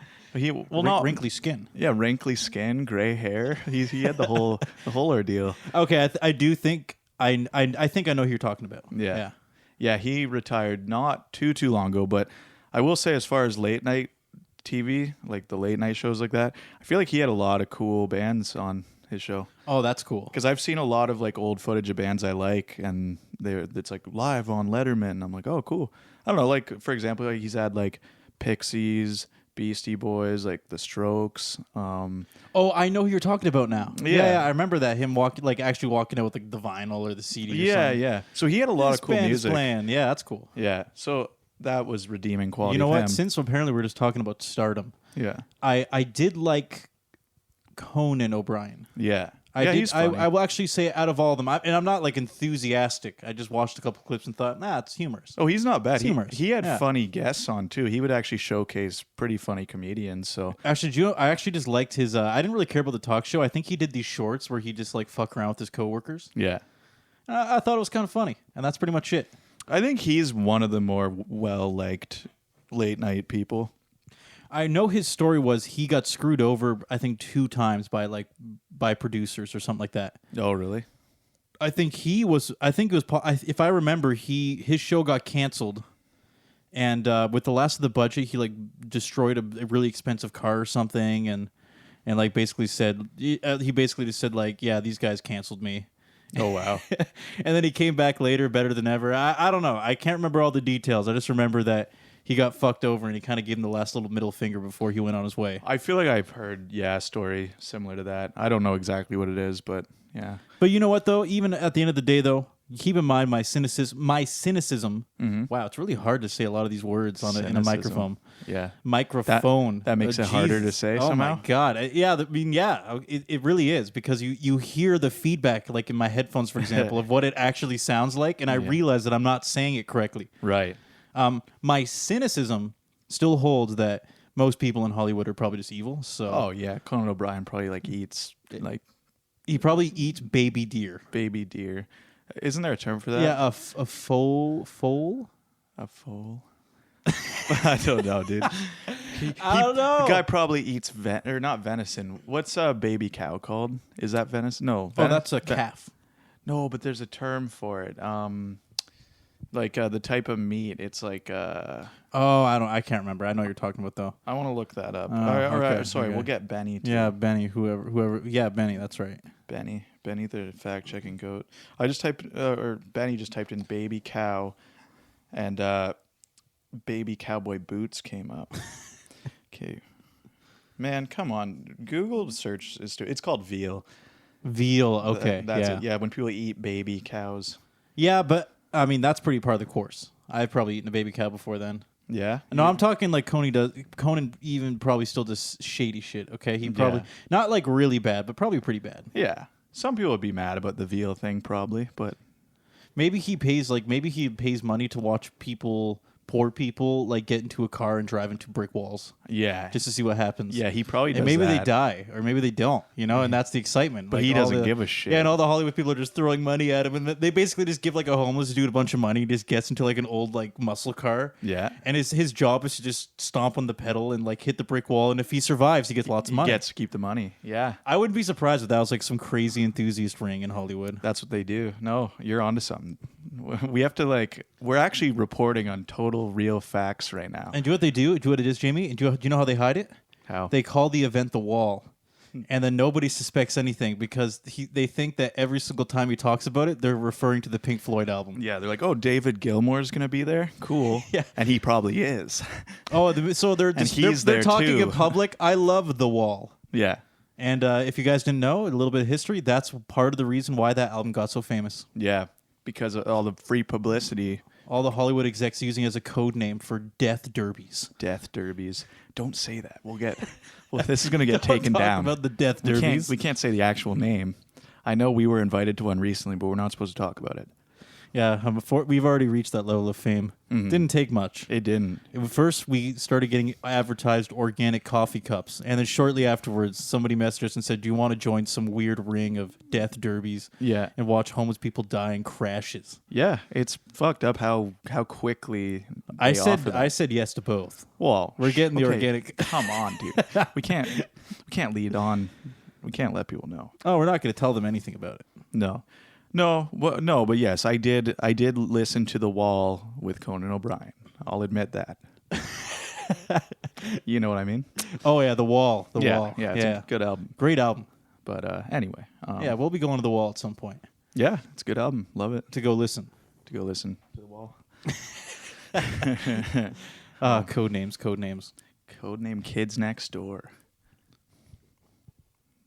Speaker 1: Wrinkly skin.
Speaker 2: Yeah, wrinkly skin, gray hair. He had the whole ordeal.
Speaker 1: Okay, I do think I think I know who you're talking about.
Speaker 2: Yeah. Yeah, he retired not too long ago, but I will say as far as late night TV, like the late night shows like that, I feel like he had a lot of cool bands on his show.
Speaker 1: Oh, that's cool.
Speaker 2: Because I've seen a lot of like old footage of bands I like, and it's like live on Letterman. And I'm like, oh, cool. I don't know. Like for example, he's had like Pixies, Beastie Boys, like The Strokes.
Speaker 1: Oh, I know who you're talking about now.
Speaker 2: Yeah.
Speaker 1: I remember that him actually walking out with like the vinyl or the CD. Or something.
Speaker 2: Yeah. So he had a lot of cool music.
Speaker 1: Playing. Yeah, that's cool.
Speaker 2: Yeah. So that was redeeming quality.
Speaker 1: You know
Speaker 2: of
Speaker 1: what?
Speaker 2: him.
Speaker 1: Since apparently we're just talking about stardom,
Speaker 2: Yeah.
Speaker 1: I did like Conan O'Brien.
Speaker 2: Yeah.
Speaker 1: He's funny. I will actually say out of all of them, and I'm not like enthusiastic. I just watched a couple clips and thought, it's humorous.
Speaker 2: Oh, he's not bad.
Speaker 1: Humorous.
Speaker 2: He had funny guests on too. He would actually showcase pretty funny comedians. So
Speaker 1: actually, I actually just liked his. I didn't really care about the talk show. I think he did these shorts where he just like fuck around with his coworkers.
Speaker 2: Yeah.
Speaker 1: I thought it was kind of funny, and that's pretty much it.
Speaker 2: I think he's one of the more well-liked late night people.
Speaker 1: I know his story was he got screwed over, I think 2 times by producers or something like that.
Speaker 2: Oh, really?
Speaker 1: I think it was, if I remember, his show got canceled. And with the last of the budget, he like destroyed a really expensive car or something, and like basically said he basically just said like, yeah, these guys canceled me.
Speaker 2: Oh wow!
Speaker 1: And then he came back later, better than ever. I don't know. I can't remember all the details. I just remember that he got fucked over, and he kind of gave him the last little middle finger before he went on his way.
Speaker 2: I feel like I've heard a story similar to that. I don't know exactly what it is, but yeah.
Speaker 1: But you know what though? Even at the end of the day though, keep in mind my cynicism.
Speaker 2: Mm-hmm.
Speaker 1: Wow, it's really hard to say a lot of these words in a microphone.
Speaker 2: Yeah,
Speaker 1: microphone.
Speaker 2: That makes it harder to say.
Speaker 1: Oh
Speaker 2: somehow.
Speaker 1: My god! It really is, because you hear the feedback like in my headphones, for example, of what it actually sounds like, and I realize that I'm not saying it correctly.
Speaker 2: Right.
Speaker 1: My cynicism still holds that most people in Hollywood are probably just evil. So.
Speaker 2: Oh yeah, Conan O'Brien probably eats
Speaker 1: He probably eats baby deer.
Speaker 2: Baby deer. Isn't there a term for that?
Speaker 1: Yeah, a foal?
Speaker 2: A foal? I don't know, dude.
Speaker 1: I don't know.
Speaker 2: The guy probably eats not venison. What's a baby cow called? Is that venison? No.
Speaker 1: That's a calf.
Speaker 2: No, but there's a term for it. The type of meat. It's like.
Speaker 1: I can't remember. I know what you're talking about though.
Speaker 2: I want to look that up. All
Speaker 1: Okay,
Speaker 2: right. Sorry,
Speaker 1: okay.
Speaker 2: We'll get Benny. Too.
Speaker 1: Yeah, Benny. Whoever. Yeah, Benny. That's right.
Speaker 2: Benny, the fact-checking goat. Benny just typed in baby cow, and baby cowboy boots came up. Okay, man, come on. Google search it's called veal.
Speaker 1: Veal. Okay,
Speaker 2: that's it. Yeah, when people eat baby cows.
Speaker 1: Yeah, but I mean that's pretty part of the course. I've probably eaten a baby cow before then.
Speaker 2: Yeah.
Speaker 1: No, I'm talking like Conan even probably still does shady shit. Okay, he probably not like really bad, but probably pretty bad.
Speaker 2: Yeah. Some people would be mad about the veal thing, probably, but
Speaker 1: maybe he pays money to watch poor people like get into a car and drive into brick walls.
Speaker 2: Yeah,
Speaker 1: just to see what happens.
Speaker 2: Yeah, he probably does.
Speaker 1: And maybe
Speaker 2: that.
Speaker 1: they die, or maybe they don't. And that's the excitement.
Speaker 2: But
Speaker 1: like,
Speaker 2: he doesn't give a shit.
Speaker 1: Yeah, and all the Hollywood people are just throwing money at him, and they basically just give like a homeless dude a bunch of money. He just gets into like an old like muscle car.
Speaker 2: Yeah,
Speaker 1: and his job is to just stomp on the pedal and like hit the brick wall. And if he survives, he gets lots of money.
Speaker 2: He gets to keep the money. Yeah,
Speaker 1: I wouldn't be surprised if that was like some crazy enthusiast ring in Hollywood.
Speaker 2: That's what they do. No, you're onto something. We have to we're actually reporting on total real facts right now.
Speaker 1: And do what they do? Do what it is, Jamie? And do you know how they hide it?
Speaker 2: How?
Speaker 1: They call the event The Wall. And then nobody suspects anything because they think that every single time he talks about it, they're referring to the Pink Floyd album.
Speaker 2: Yeah, they're like, oh, David Gilmour's going to be there? Cool.
Speaker 1: Yeah.
Speaker 2: And he probably is.
Speaker 1: So they're just they're talking in public. I love The Wall.
Speaker 2: Yeah.
Speaker 1: And if you guys didn't know, a little bit of history, that's part of the reason why that album got so famous.
Speaker 2: Yeah. Because of all the free publicity.
Speaker 1: All the Hollywood execs using it as a code name for death derbies.
Speaker 2: Death derbies. Don't say that. This is going to get taken down.
Speaker 1: About the death derbies.
Speaker 2: We can't say the actual name. I know we were invited to one recently, but we're not supposed to talk about it.
Speaker 1: Yeah, we've already reached that level of fame.
Speaker 2: Mm-hmm.
Speaker 1: Didn't take much.
Speaker 2: It didn't.
Speaker 1: First, we started getting advertised organic coffee cups, and then shortly afterwards, somebody messaged us and said, "Do you want to join some weird ring of death derbies?
Speaker 2: Yeah,
Speaker 1: and watch homeless people die in crashes."
Speaker 2: Yeah, it's fucked up how quickly.
Speaker 1: I said yes to both.
Speaker 2: Well,
Speaker 1: we're getting the organic.
Speaker 2: Come on, dude. We can't lead on. We can't let people know.
Speaker 1: Oh, we're not going to tell them anything about it.
Speaker 2: No, but yes, I did listen to The Wall with Conan O'Brien. I'll admit that. You know what I mean?
Speaker 1: Oh yeah, The Wall.
Speaker 2: Yeah, it's a good album.
Speaker 1: Great album.
Speaker 2: But anyway.
Speaker 1: Yeah, we'll be going to The Wall at some point.
Speaker 2: Yeah, it's a good album. Love it.
Speaker 1: To go listen
Speaker 2: to The Wall.
Speaker 1: Code names.
Speaker 2: Codename Kids Next Door.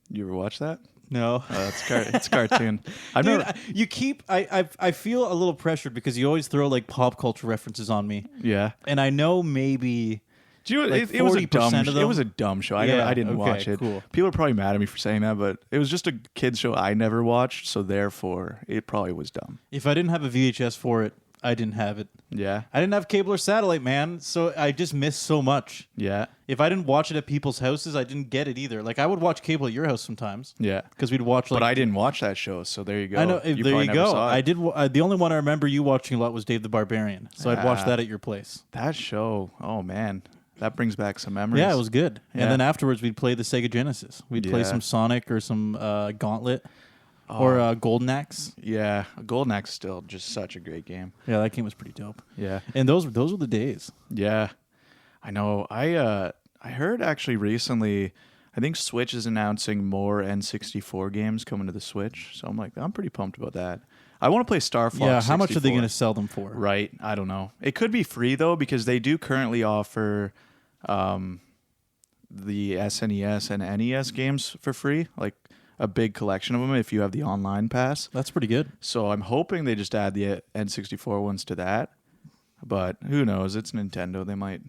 Speaker 2: You ever watch that?
Speaker 1: No,
Speaker 2: it's a cartoon.
Speaker 1: I feel a little pressured because you always throw like pop culture references on me.
Speaker 2: Yeah,
Speaker 1: and I know maybe.
Speaker 2: Do you know,
Speaker 1: like
Speaker 2: it was a dumb show. I didn't watch it.
Speaker 1: Cool.
Speaker 2: People are probably mad at me for saying that, but it was just a kids show I never watched, so therefore it probably was dumb.
Speaker 1: If I didn't have a VHS for it, I didn't have it.
Speaker 2: Yeah.
Speaker 1: I didn't have cable or satellite, man, so I just missed so much.
Speaker 2: Yeah.
Speaker 1: If I didn't watch it at people's houses, I didn't get it either. Like, I would watch cable at your house sometimes.
Speaker 2: Yeah.
Speaker 1: Because we'd watch, like...
Speaker 2: But I didn't watch that show, so there you go.
Speaker 1: I know, there you go. I did. The only one I remember you watching a lot was Dave the Barbarian, so I'd watch that at your place.
Speaker 2: That show, oh, man. That brings back some memories.
Speaker 1: Yeah, it was good.
Speaker 2: Yeah.
Speaker 1: And then afterwards, we'd play the Sega Genesis. We'd play some Sonic or some Gauntlet or Golden Axe.
Speaker 2: Yeah, Golden Axe is still just such a great game.
Speaker 1: Yeah, that game was pretty dope.
Speaker 2: Yeah.
Speaker 1: And those were the days.
Speaker 2: Yeah. I know. I heard actually recently, I think Switch is announcing more N64 games coming to the Switch. So I'm pretty pumped about that. I want to play Star Fox.
Speaker 1: Yeah, how much
Speaker 2: 64.
Speaker 1: are they going to sell them for?
Speaker 2: Right. I don't know. It could be free, though, because they do currently offer the SNES and NES games for free, like a big collection of them if you have the online pass.
Speaker 1: That's pretty good.
Speaker 2: So I'm hoping they just add the N64 ones to that. But who knows? It's Nintendo. They might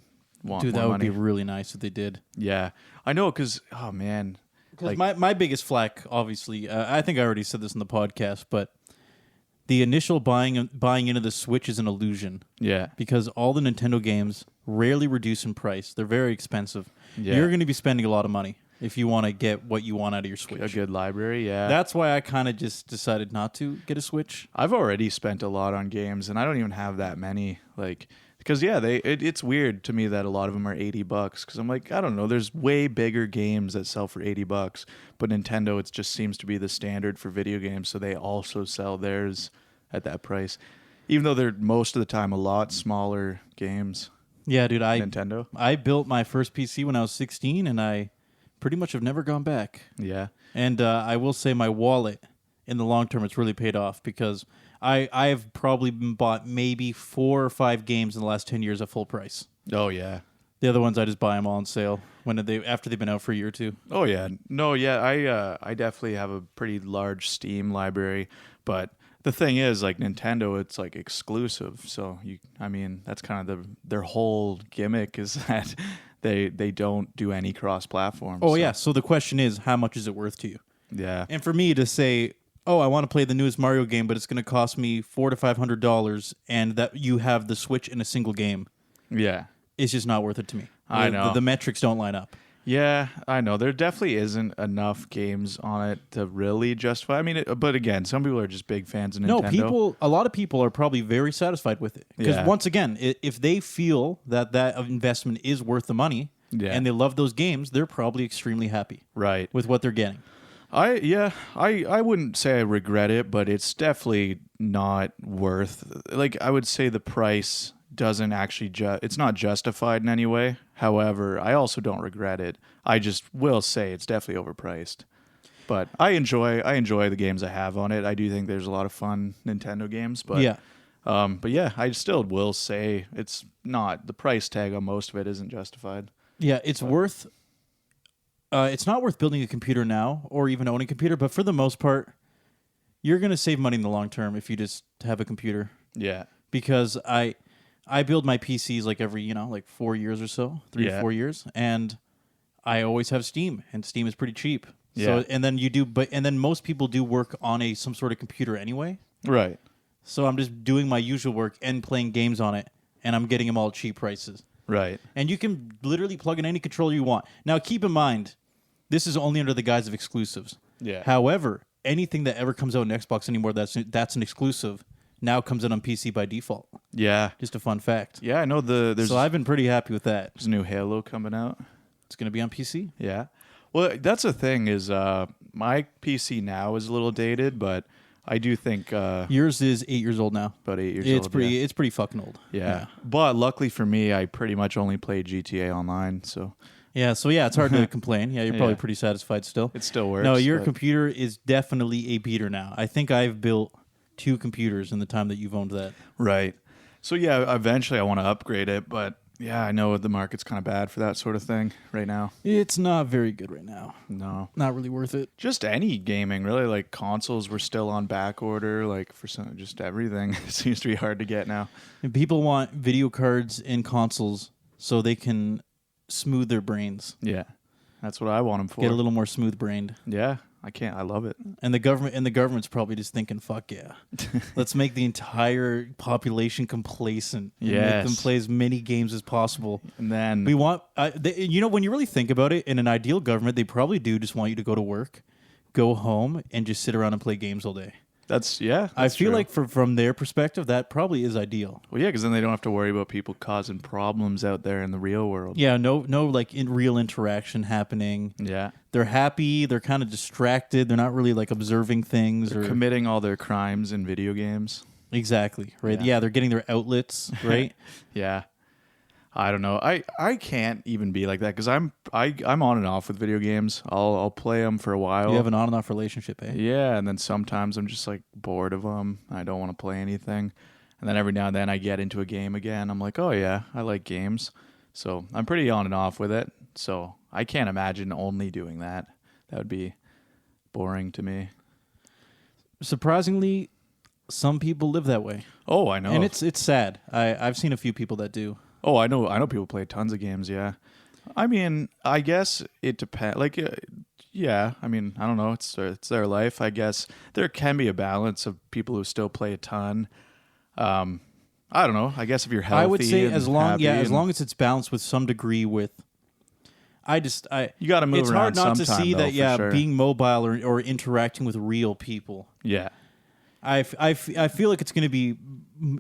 Speaker 2: want
Speaker 1: Dude,
Speaker 2: more
Speaker 1: that would
Speaker 2: money.
Speaker 1: be really nice if they did.
Speaker 2: Yeah. I know, because, oh, man.
Speaker 1: Because my biggest flack, obviously, I think I already said this in the podcast, but the initial buying into the Switch is an illusion.
Speaker 2: Yeah.
Speaker 1: Because all the Nintendo games rarely reduce in price. They're very expensive.
Speaker 2: Yeah.
Speaker 1: You're going to be spending a lot of money if you want to get what you want out of your Switch.
Speaker 2: A good library, yeah.
Speaker 1: That's why I kind of just decided not to get a Switch.
Speaker 2: I've already spent a lot on games, and I don't even have that many. Because, yeah, it's weird to me that a lot of them are $80. Because I'm like, I don't know, there's way bigger games that sell for $80. But Nintendo, it just seems to be the standard for video games, so they also sell theirs at that price. Even though they're most of the time a lot smaller games.
Speaker 1: Yeah, dude,
Speaker 2: Nintendo.
Speaker 1: I built my first PC when I was 16, and I pretty much have never gone back.
Speaker 2: Yeah.
Speaker 1: And I will say my wallet, in the long term, it's really paid off because I've probably been bought maybe 4 or 5 games in the last 10 years at full price.
Speaker 2: Oh, yeah.
Speaker 1: The other ones I just buy them all on sale after they've been out for a year or two.
Speaker 2: Oh, yeah. No, yeah, I definitely have a pretty large Steam library, but the thing is, like Nintendo, it's like exclusive. So that's kind of their whole gimmick is that they don't do any cross-platform.
Speaker 1: Oh, yeah. So the question is, how much is it worth to you?
Speaker 2: Yeah.
Speaker 1: And for me to say, oh, I want to play the newest Mario game, but it's going to cost me $400 to $500, and that you have the Switch in a single game.
Speaker 2: Yeah.
Speaker 1: It's just not worth it to me.
Speaker 2: I know.
Speaker 1: The metrics don't line up.
Speaker 2: Yeah, I know. There definitely isn't enough games on it to really justify. I mean, but again, some people are just big fans of Nintendo.
Speaker 1: No, a lot of people are probably very satisfied with it. Because once again, if they feel that investment is worth the money and they love those games, they're probably extremely happy with what they're getting.
Speaker 2: I wouldn't say I regret it, but it's definitely not worth. Like, I would say the price doesn't actually it's not justified in any way. However, I also don't regret it. I just will say it's definitely overpriced. But I enjoy the games I have on it. I do think there's a lot of fun Nintendo games, but I still will say it's not, the price tag on most of it isn't justified.
Speaker 1: Yeah, it's not worth building a computer now or even owning a computer, but for the most part, you're going to save money in the long term if you just have a computer.
Speaker 2: Yeah.
Speaker 1: Because I build my PCs like every, 4 years or so, 3 to 4 years, and I always have Steam, and Steam is pretty cheap.
Speaker 2: Yeah.
Speaker 1: So and then most people do work on some sort of computer anyway.
Speaker 2: Right.
Speaker 1: So I'm just doing my usual work and playing games on it, and I'm getting them all at cheap prices.
Speaker 2: Right.
Speaker 1: And you can literally plug in any controller you want. Now, keep in mind, this is only under the guise of exclusives.
Speaker 2: Yeah.
Speaker 1: However, anything that ever comes out on Xbox anymore that's an exclusive now comes out on PC by default.
Speaker 2: Yeah.
Speaker 1: Just a fun fact.
Speaker 2: Yeah, I know
Speaker 1: So I've been pretty happy with that.
Speaker 2: There's a new Halo coming out.
Speaker 1: It's going to be on PC.
Speaker 2: Yeah. Well, that's the thing is my PC now is a little dated, but I do think
Speaker 1: yours is 8 years old now.
Speaker 2: About 8 years old.
Speaker 1: It's pretty fucking old.
Speaker 2: Yeah. But luckily for me, I pretty much only play GTA Online, so
Speaker 1: it's hard to complain. Yeah, you're probably pretty satisfied still.
Speaker 2: It still works.
Speaker 1: No, your computer is definitely a beater now. I think I've built 2 computers in the time that you've owned that.
Speaker 2: Right. So yeah, eventually I want to upgrade it, but yeah, I know the market's kind of bad for that sort of thing right now.
Speaker 1: It's not very good right now.
Speaker 2: No.
Speaker 1: Not really worth it.
Speaker 2: Just any gaming, really. Like consoles were still on back order, like for just everything. It seems to be hard to get now.
Speaker 1: And people want video cards in consoles so they can smooth their brains.
Speaker 2: Yeah. That's what I want them for.
Speaker 1: Get a little more smooth-brained.
Speaker 2: Yeah. I love it.
Speaker 1: And the government's probably just thinking, fuck yeah. Let's make the entire population complacent and make them play as many games as possible.
Speaker 2: And then
Speaker 1: we want when you really think about it, in an ideal government, they probably do just want you to go to work, go home, and just sit around and play games all day. I feel like from their perspective, that probably is ideal.
Speaker 2: Well, yeah, because then they don't have to worry about people causing problems out there in the real world.
Speaker 1: Yeah, no, like in real interaction happening.
Speaker 2: Yeah,
Speaker 1: they're happy. They're kind of distracted. They're not really like observing things
Speaker 2: or committing all their crimes in video games.
Speaker 1: Exactly. Right. Yeah, they're getting their outlets. Right.
Speaker 2: Yeah. I don't know. I can't even be like that because I'm on and off with video games. I'll play them for a while.
Speaker 1: You have an on and off relationship, eh?
Speaker 2: Yeah, and then sometimes I'm just like bored of them. I don't want to play anything, and then every now and then I get into a game again. I'm like, oh yeah, I like games. So I'm pretty on and off with it. So I can't imagine only doing that. That would be boring to me.
Speaker 1: Surprisingly, some people live that way.
Speaker 2: Oh, I know,
Speaker 1: and it's sad. I've seen a few people that do.
Speaker 2: Oh, I know people play tons of games, yeah. I mean, I guess it depends. Like, yeah, I mean, I don't know. It's their life, I guess. There can be a balance of people who still play a ton. I don't know. I guess if you're healthy,
Speaker 1: I would say as long as it's balanced with some degree with. You
Speaker 2: got to move
Speaker 1: it's
Speaker 2: around.
Speaker 1: It's hard not to see
Speaker 2: though,
Speaker 1: that,
Speaker 2: sure.
Speaker 1: being mobile or interacting with real people.
Speaker 2: Yeah.
Speaker 1: I feel like it's going to be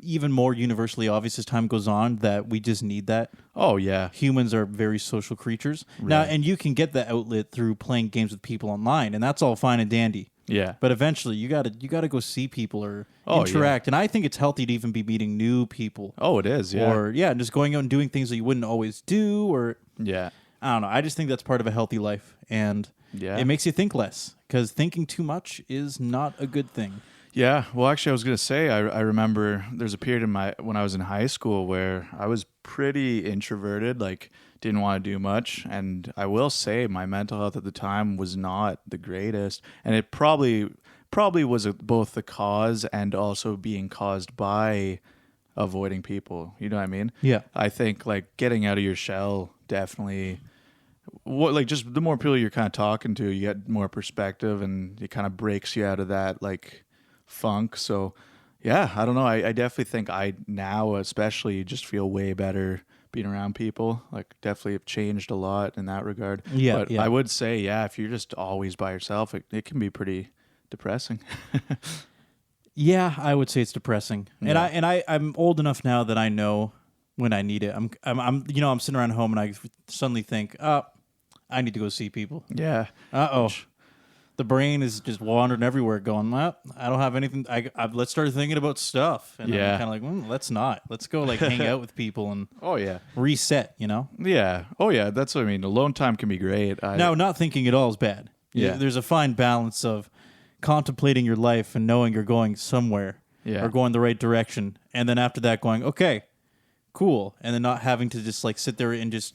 Speaker 1: even more universally obvious as time goes on that we just need that.
Speaker 2: Oh, yeah.
Speaker 1: Humans are very social creatures.
Speaker 2: Right.
Speaker 1: Now, and you can get that outlet through playing games with people online, and that's all fine and dandy.
Speaker 2: Yeah.
Speaker 1: But eventually, you gotta go see people or interact. Yeah. And I think it's healthy to even be meeting new people.
Speaker 2: Oh, it is, yeah.
Speaker 1: Or, just going out and doing things that you wouldn't always do, or...
Speaker 2: Yeah.
Speaker 1: I don't know. I just think that's part of a healthy life, and it makes you think less, because thinking too much is not a good thing.
Speaker 2: Yeah, well, actually, I was going to say, I remember there's a period when I was in high school where I was pretty introverted, like didn't want to do much, and I will say my mental health at the time was not the greatest, and it probably was both the cause and also being caused by avoiding people. You know what I mean?
Speaker 1: Yeah.
Speaker 2: I think like getting out of your shell definitely. Just the more people you're kind of talking to, you get more perspective, and it kind of breaks you out of that like funk. So yeah, I don't know. I definitely think I now especially just feel way better being around people. Like definitely have changed a lot in that regard.
Speaker 1: Yeah.
Speaker 2: But I would say, if you're just always by yourself, it can be pretty depressing.
Speaker 1: Yeah, I would say it's depressing.
Speaker 2: Yeah.
Speaker 1: And I'm old enough now that I know when I need it. I'm sitting around home and I suddenly think, I need to go see people.
Speaker 2: Yeah.
Speaker 1: The brain is just wandering everywhere going, I don't have anything. Let's start thinking about stuff. And I'm kind of like, let's not. Let's go like hang out with people and reset,
Speaker 2: Yeah. Oh, yeah. That's what I mean. Alone time can be great.
Speaker 1: Now, not thinking at all is bad.
Speaker 2: Yeah.
Speaker 1: There's a fine balance of contemplating your life and knowing you're going somewhere or going the right direction. And then after that going, okay, cool. And then not having to just like sit there and just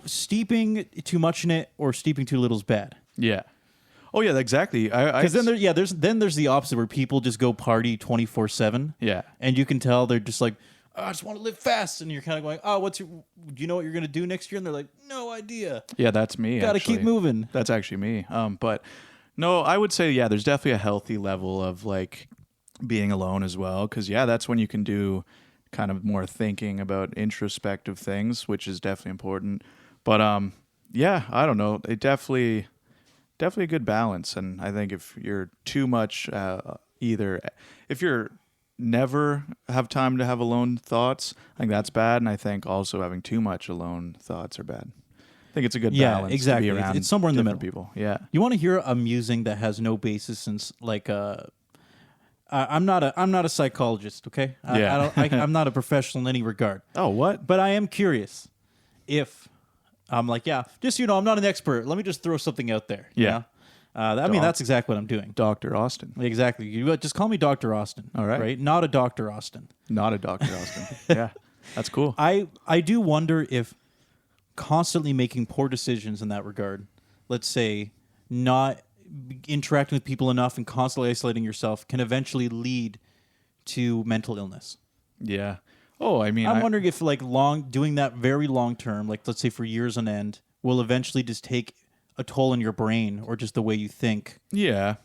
Speaker 1: steeping too much in it or steeping too little is bad.
Speaker 2: Yeah. Oh yeah, exactly.
Speaker 1: Because then there's the opposite where people just go party 24/7.
Speaker 2: Yeah,
Speaker 1: and you can tell they're just like, I just want to live fast, and you're kind of going, do you know what you're gonna do next year? And they're like, no idea.
Speaker 2: Yeah, that's me.
Speaker 1: Got to keep moving.
Speaker 2: That's actually me. But no, I would say there's definitely a healthy level of like being alone as well, because that's when you can do kind of more thinking about introspective things, which is definitely important. But I don't know. It definitely a good balance. And I think if you're too much, if you're never have time to have alone thoughts, I think that's bad. And I think also having too much alone thoughts are bad. I think it's a good balance.
Speaker 1: Exactly.
Speaker 2: To be around
Speaker 1: it's somewhere in the middle.
Speaker 2: People. Yeah.
Speaker 1: You want to hear a musing that has no basis since like I'm not a psychologist, okay? I'm not a professional in any regard.
Speaker 2: Oh, what?
Speaker 1: But I am curious if I'm like, just I'm not an expert. Let me just throw something out there.
Speaker 2: Yeah.
Speaker 1: That's exactly what I'm doing.
Speaker 2: Dr. Austin.
Speaker 1: Exactly. You just call me Dr. Austin.
Speaker 2: All right.
Speaker 1: Right? Not a Dr. Austin.
Speaker 2: Not a Dr. Austin. Yeah. That's cool.
Speaker 1: I do wonder if constantly making poor decisions in that regard, let's say not interacting with people enough and constantly isolating yourself, can eventually lead to mental illness.
Speaker 2: Yeah. Oh, I mean,
Speaker 1: I'm wondering if like doing that very long term, like let's say for years on end, will eventually just take a toll on your brain or just the way you think.
Speaker 2: Yeah.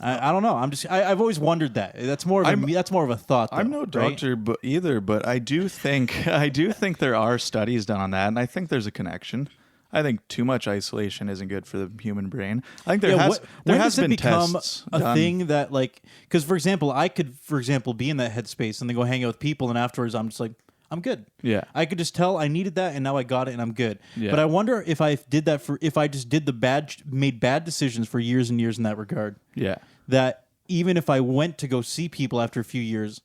Speaker 1: I don't know. I've always wondered that. That's more of a thought. Though,
Speaker 2: I'm no doctor, but I do think there are studies done on that, and I think there's a connection. I think too much isolation isn't good for the human brain. I think there has been tests
Speaker 1: a
Speaker 2: done.
Speaker 1: thing that like, because for example, I could, for example, be in that headspace and then go hang out with people, and afterwards I'm just like, I'm good.
Speaker 2: Yeah.
Speaker 1: I could just tell I needed that, and now I got it, and I'm good.
Speaker 2: Yeah.
Speaker 1: But I wonder if I did that if I just did made bad decisions for years and years in that regard.
Speaker 2: Yeah.
Speaker 1: That even if I went to go see people after a few years,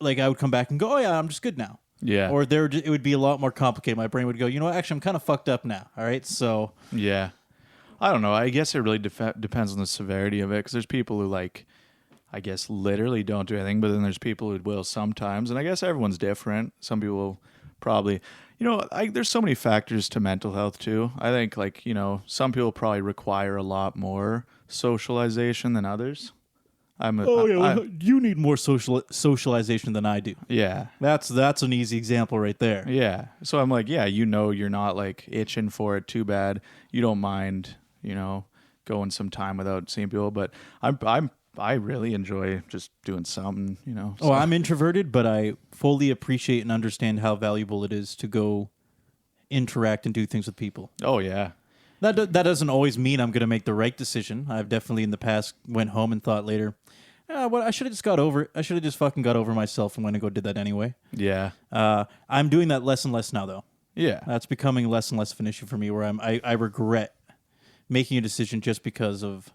Speaker 1: like I would come back and go, oh yeah, I'm just good now.
Speaker 2: Yeah.
Speaker 1: Or it would be a lot more complicated. My brain would go, you know what, actually I'm kind of fucked up now. All right, so.
Speaker 2: Yeah. I don't know. I guess it really depends on the severity of it, because there's people who like, I guess, literally don't do anything, but then there's people who will sometimes, and I guess everyone's different. Some people will probably, there's so many factors to mental health too. I think like, some people probably require a lot more socialization than others.
Speaker 1: You need more socialization than I do.
Speaker 2: Yeah.
Speaker 1: That's an easy example right there.
Speaker 2: Yeah. So I'm like, yeah, you're not like itching for it too bad. You don't mind, going some time without seeing people, but I really enjoy just doing something, So.
Speaker 1: Oh, I'm introverted, but I fully appreciate and understand how valuable it is to go interact and do things with people.
Speaker 2: Oh, yeah.
Speaker 1: That doesn't always mean I'm going to make the right decision. I've definitely in the past went home and thought later, I should have just got over it. I should have just fucking got over myself and went and go did that anyway.
Speaker 2: Yeah.
Speaker 1: I'm doing that less and less now, though.
Speaker 2: Yeah.
Speaker 1: That's becoming less and less of an issue for me, where I regret making a decision just because of,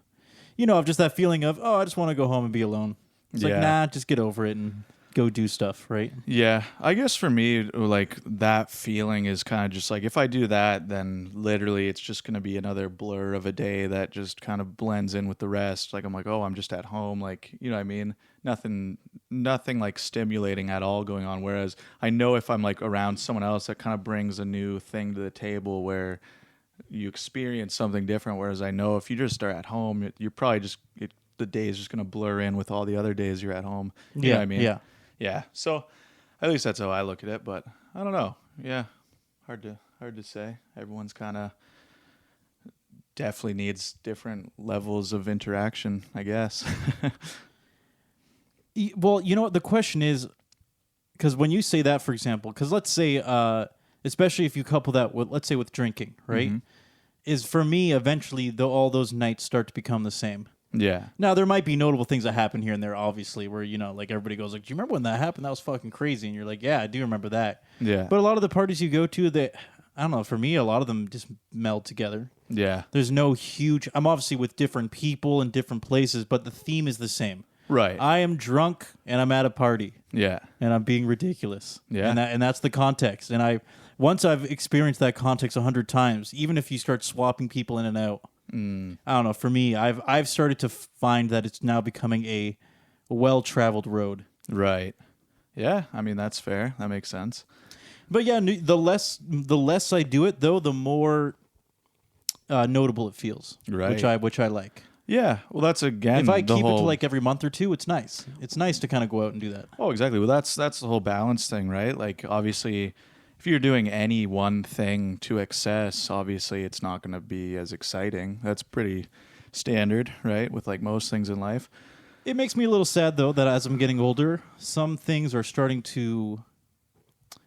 Speaker 1: of just that feeling of, I just want to go home and be alone. It's like, nah, just get over it and go do stuff, right?
Speaker 2: Yeah. I guess for me, like, that feeling is kind of just like, if I do that, then literally it's just going to be another blur of a day that just kind of blends in with the rest. Like, I'm like, I'm just at home. Like, you know what I mean? Nothing like stimulating at all going on. Whereas I know if I'm like around someone else, that kind of brings a new thing to the table where you experience something different. Whereas I know if you just are at home, you're probably just, the day is just going to blur in with all the other days you're at home. You know what I mean?
Speaker 1: Yeah.
Speaker 2: Yeah. So at least that's how I look at it. But I don't know. Yeah. Hard to say. Everyone's kind of definitely needs different levels of interaction, I guess.
Speaker 1: Well, you know what? The question is, because when you say that, for example, because let's say, especially if you couple that with, let's say, with drinking, right? Mm-hmm. Is for me, eventually, all those nights start to become the same.
Speaker 2: Yeah.
Speaker 1: Now, there might be notable things that happen here and there, obviously, where, like everybody goes like, do you remember when that happened? That was fucking crazy. And you're like, yeah, I do remember that.
Speaker 2: Yeah.
Speaker 1: But a lot of the parties you go to, I don't know, for me, a lot of them just meld together.
Speaker 2: Yeah.
Speaker 1: There's no I'm obviously with different people and different places, but the theme is the same.
Speaker 2: Right.
Speaker 1: I am drunk and I'm at a party.
Speaker 2: Yeah.
Speaker 1: And I'm being ridiculous.
Speaker 2: Yeah.
Speaker 1: And that's the context. And once I've experienced that context 100 times, even if you start swapping people in and out, I don't know. For me, I've started to find that it's now becoming a well-traveled road.
Speaker 2: Right. Yeah. I mean, that's fair. That makes sense.
Speaker 1: But yeah, the less I do it, though, the more notable it feels.
Speaker 2: Right.
Speaker 1: Which I like.
Speaker 2: Yeah. Well, that's again.
Speaker 1: If I keep it to like every month or two, it's nice. It's nice to kind of go out and do that.
Speaker 2: Oh, exactly. Well, that's the whole balance thing, right? Like, obviously, if you're doing any one thing to excess, obviously it's not going to be as exciting. That's pretty standard, right? With like most things in life.
Speaker 1: It makes me a little sad, though, that as I'm getting older, some things are starting to...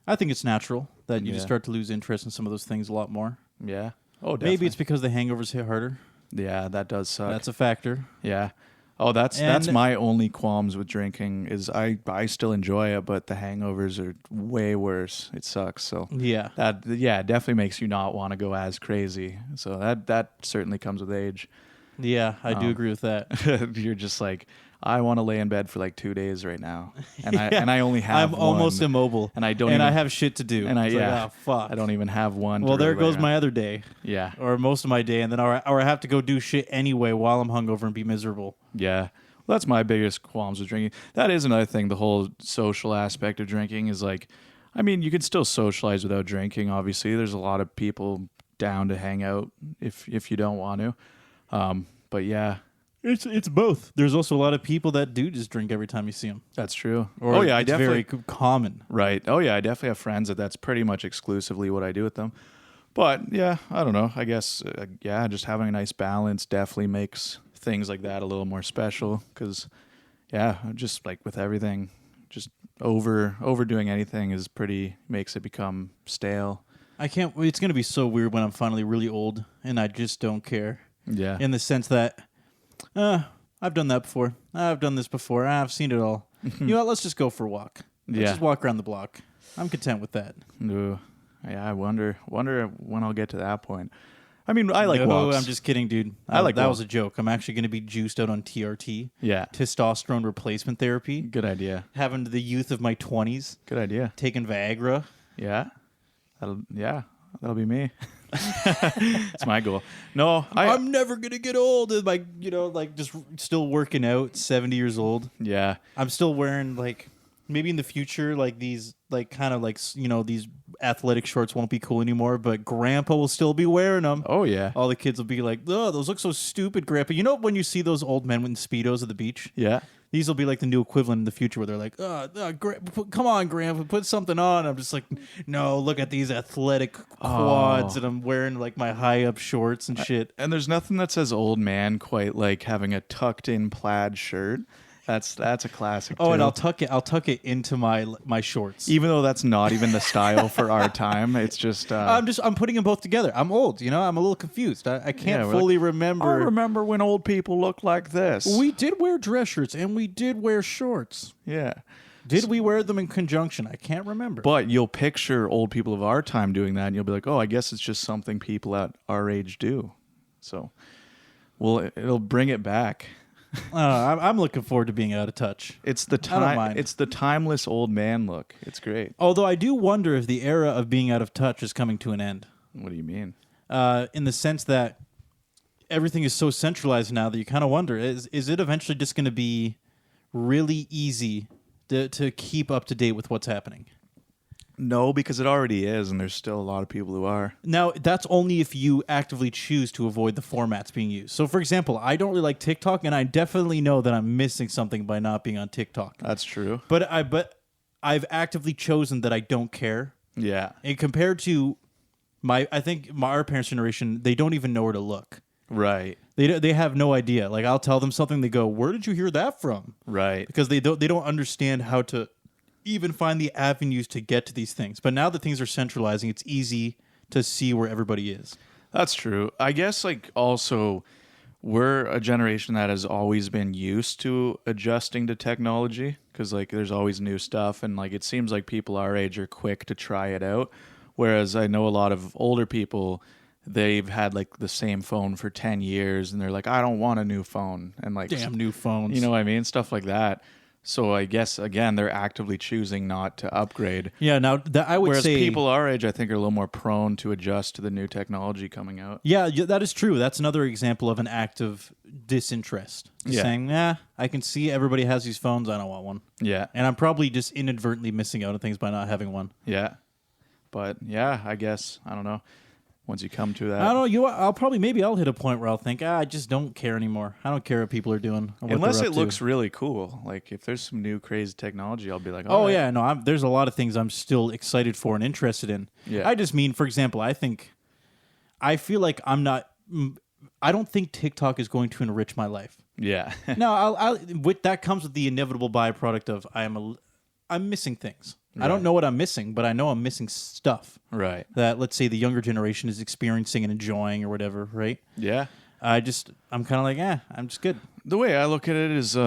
Speaker 1: I think it's natural that you just start to lose interest in some of those things a lot more.
Speaker 2: Yeah. Oh, definitely.
Speaker 1: Maybe it's because the hangovers hit harder.
Speaker 2: Yeah, that does suck.
Speaker 1: That's a factor.
Speaker 2: Yeah. Oh, that's my only qualms with drinking is I still enjoy it, but the hangovers are way worse. It sucks. So
Speaker 1: yeah,
Speaker 2: that definitely makes you not want to go as crazy. So that certainly comes with age.
Speaker 1: Yeah, I do agree with that.
Speaker 2: You're just like, I want to lay in bed for like 2 days right now, and I only have.
Speaker 1: I'm almost immobile,
Speaker 2: and I don't.
Speaker 1: And I have shit to do.
Speaker 2: And
Speaker 1: fuck.
Speaker 2: I don't even have one.
Speaker 1: Well, there goes my other day.
Speaker 2: Yeah,
Speaker 1: or most of my day, and then or I have to go do shit anyway while I'm hungover and be miserable.
Speaker 2: Yeah, well, that's my biggest qualms with drinking. That is another thing. The whole social aspect of drinking is like, I mean, you can still socialize without drinking. Obviously, there's a lot of people down to hang out if you don't want to. But yeah.
Speaker 1: It's both. There's also a lot of people that do just drink every time you see them.
Speaker 2: That's true.
Speaker 1: Or it's very common.
Speaker 2: Right. Oh, yeah. I definitely have friends that's pretty much exclusively what I do with them. But, yeah, I don't know. I guess, just having a nice balance definitely makes things like that a little more special. Because, just like with everything, just overdoing anything makes it become stale.
Speaker 1: I can't. It's gonna be so weird when I'm finally really old and I just don't care.
Speaker 2: Yeah.
Speaker 1: In the sense that, I've done that before. I've done this before. I've seen it all. You know what? Let's just go for a walk. Let's just walk around the block. I'm content with that.
Speaker 2: Ooh. Yeah, I wonder when I'll get to that point. I mean, I like
Speaker 1: no,
Speaker 2: walks.
Speaker 1: I'm just kidding, dude.
Speaker 2: I like
Speaker 1: that
Speaker 2: walks.
Speaker 1: was a joke. I'm actually going to be juiced out on TRT.
Speaker 2: Yeah.
Speaker 1: Testosterone replacement therapy.
Speaker 2: Good idea.
Speaker 1: Having the youth of my 20s.
Speaker 2: Good idea.
Speaker 1: Taking Viagra.
Speaker 2: Yeah. That'll be me. It's my goal. No,
Speaker 1: I'm never going to get old. And just still working out, 70 years old.
Speaker 2: Yeah.
Speaker 1: I'm still wearing maybe in the future, these these athletic shorts won't be cool anymore, but Grandpa will still be wearing them.
Speaker 2: Oh, yeah.
Speaker 1: All the kids will be like, "Oh, those look so stupid, Grandpa." You know when you see those old men with Speedos at the beach?
Speaker 2: Yeah.
Speaker 1: These will be like the new equivalent in the future where they're like, come on, Grandpa, put something on. I'm just like, no, look at these athletic quads, and I'm wearing my high-up shorts and shit.
Speaker 2: And there's nothing that says old man quite like having a tucked-in plaid shirt. That's a classic.
Speaker 1: Oh,
Speaker 2: too.
Speaker 1: and I'll tuck it into my shorts.
Speaker 2: Even though that's not even the style for our time, it's just.
Speaker 1: I'm putting them both together. I'm old, I'm a little confused. I can't fully remember.
Speaker 2: I remember when old people looked like this.
Speaker 1: We did wear dress shirts and we did wear shorts.
Speaker 2: Yeah.
Speaker 1: Did we wear them in conjunction? I can't remember.
Speaker 2: But you'll picture old people of our time doing that, and you'll be like, "Oh, I guess it's just something people at our age do." So, it'll bring it back.
Speaker 1: I'm looking forward to being out of touch.
Speaker 2: It's the It's the timeless old man look. It's great.
Speaker 1: Although I do wonder if the era of being out of touch is coming to an end.
Speaker 2: What do you mean?
Speaker 1: In the sense that everything is so centralized now that you kind of wonder, is it eventually just going to be really easy to keep up to date with what's happening?
Speaker 2: No, because it already is, and there's still a lot of people who are.
Speaker 1: Now, that's only if you actively choose to avoid the formats being used. So, for example, I don't really like TikTok, and I definitely know that I'm missing something by not being on TikTok.
Speaker 2: That's true.
Speaker 1: But I've actively chosen that I don't care.
Speaker 2: Yeah.
Speaker 1: And compared to I think our parents' generation, they don't even know where to look.
Speaker 2: Right.
Speaker 1: They have no idea. I'll tell them something, they go, "Where did you hear that from?"
Speaker 2: Right.
Speaker 1: Because they don't understand how to even find the avenues to get to these things. But now that things are centralizing, it's easy to see where everybody is.
Speaker 2: That's true. I guess also we're a generation that has always been used to adjusting to technology because there's always new stuff, and it seems like people our age are quick to try it out. Whereas I know a lot of older people, they've had the same phone for 10 years and they're like, "I don't want a new phone." And
Speaker 1: damn new phones.
Speaker 2: You know what I mean? Stuff like that. So I guess, again, they're actively choosing not to upgrade.
Speaker 1: Yeah, now I would say...
Speaker 2: Whereas people our age, I think, are a little more prone to adjust to the new technology coming out.
Speaker 1: Yeah, that is true. That's another example of an act of disinterest. Just saying, I can see everybody has these phones. I don't want one.
Speaker 2: Yeah.
Speaker 1: And I'm probably just inadvertently missing out on things by not having one.
Speaker 2: Yeah. But, yeah, I guess, I don't know. Once you come to that.
Speaker 1: I don't know. Maybe I'll hit a point where I'll think, I just don't care anymore. I don't care what people are doing.
Speaker 2: Unless it looks really cool. If there's some new crazy technology, I'll be like,
Speaker 1: oh, yeah, no, there's a lot of things I'm still excited for and interested in.
Speaker 2: Yeah.
Speaker 1: I just mean, for example, I feel like I don't think TikTok is going to enrich my life.
Speaker 2: Yeah.
Speaker 1: No, that comes with the inevitable byproduct of I'm missing things. Right. I don't know what I'm missing, but I know I'm missing stuff.
Speaker 2: Right.
Speaker 1: That, let's say, the younger generation is experiencing and enjoying or whatever, right?
Speaker 2: Yeah.
Speaker 1: I'm kind of like, I'm just good.
Speaker 2: The way I look at it is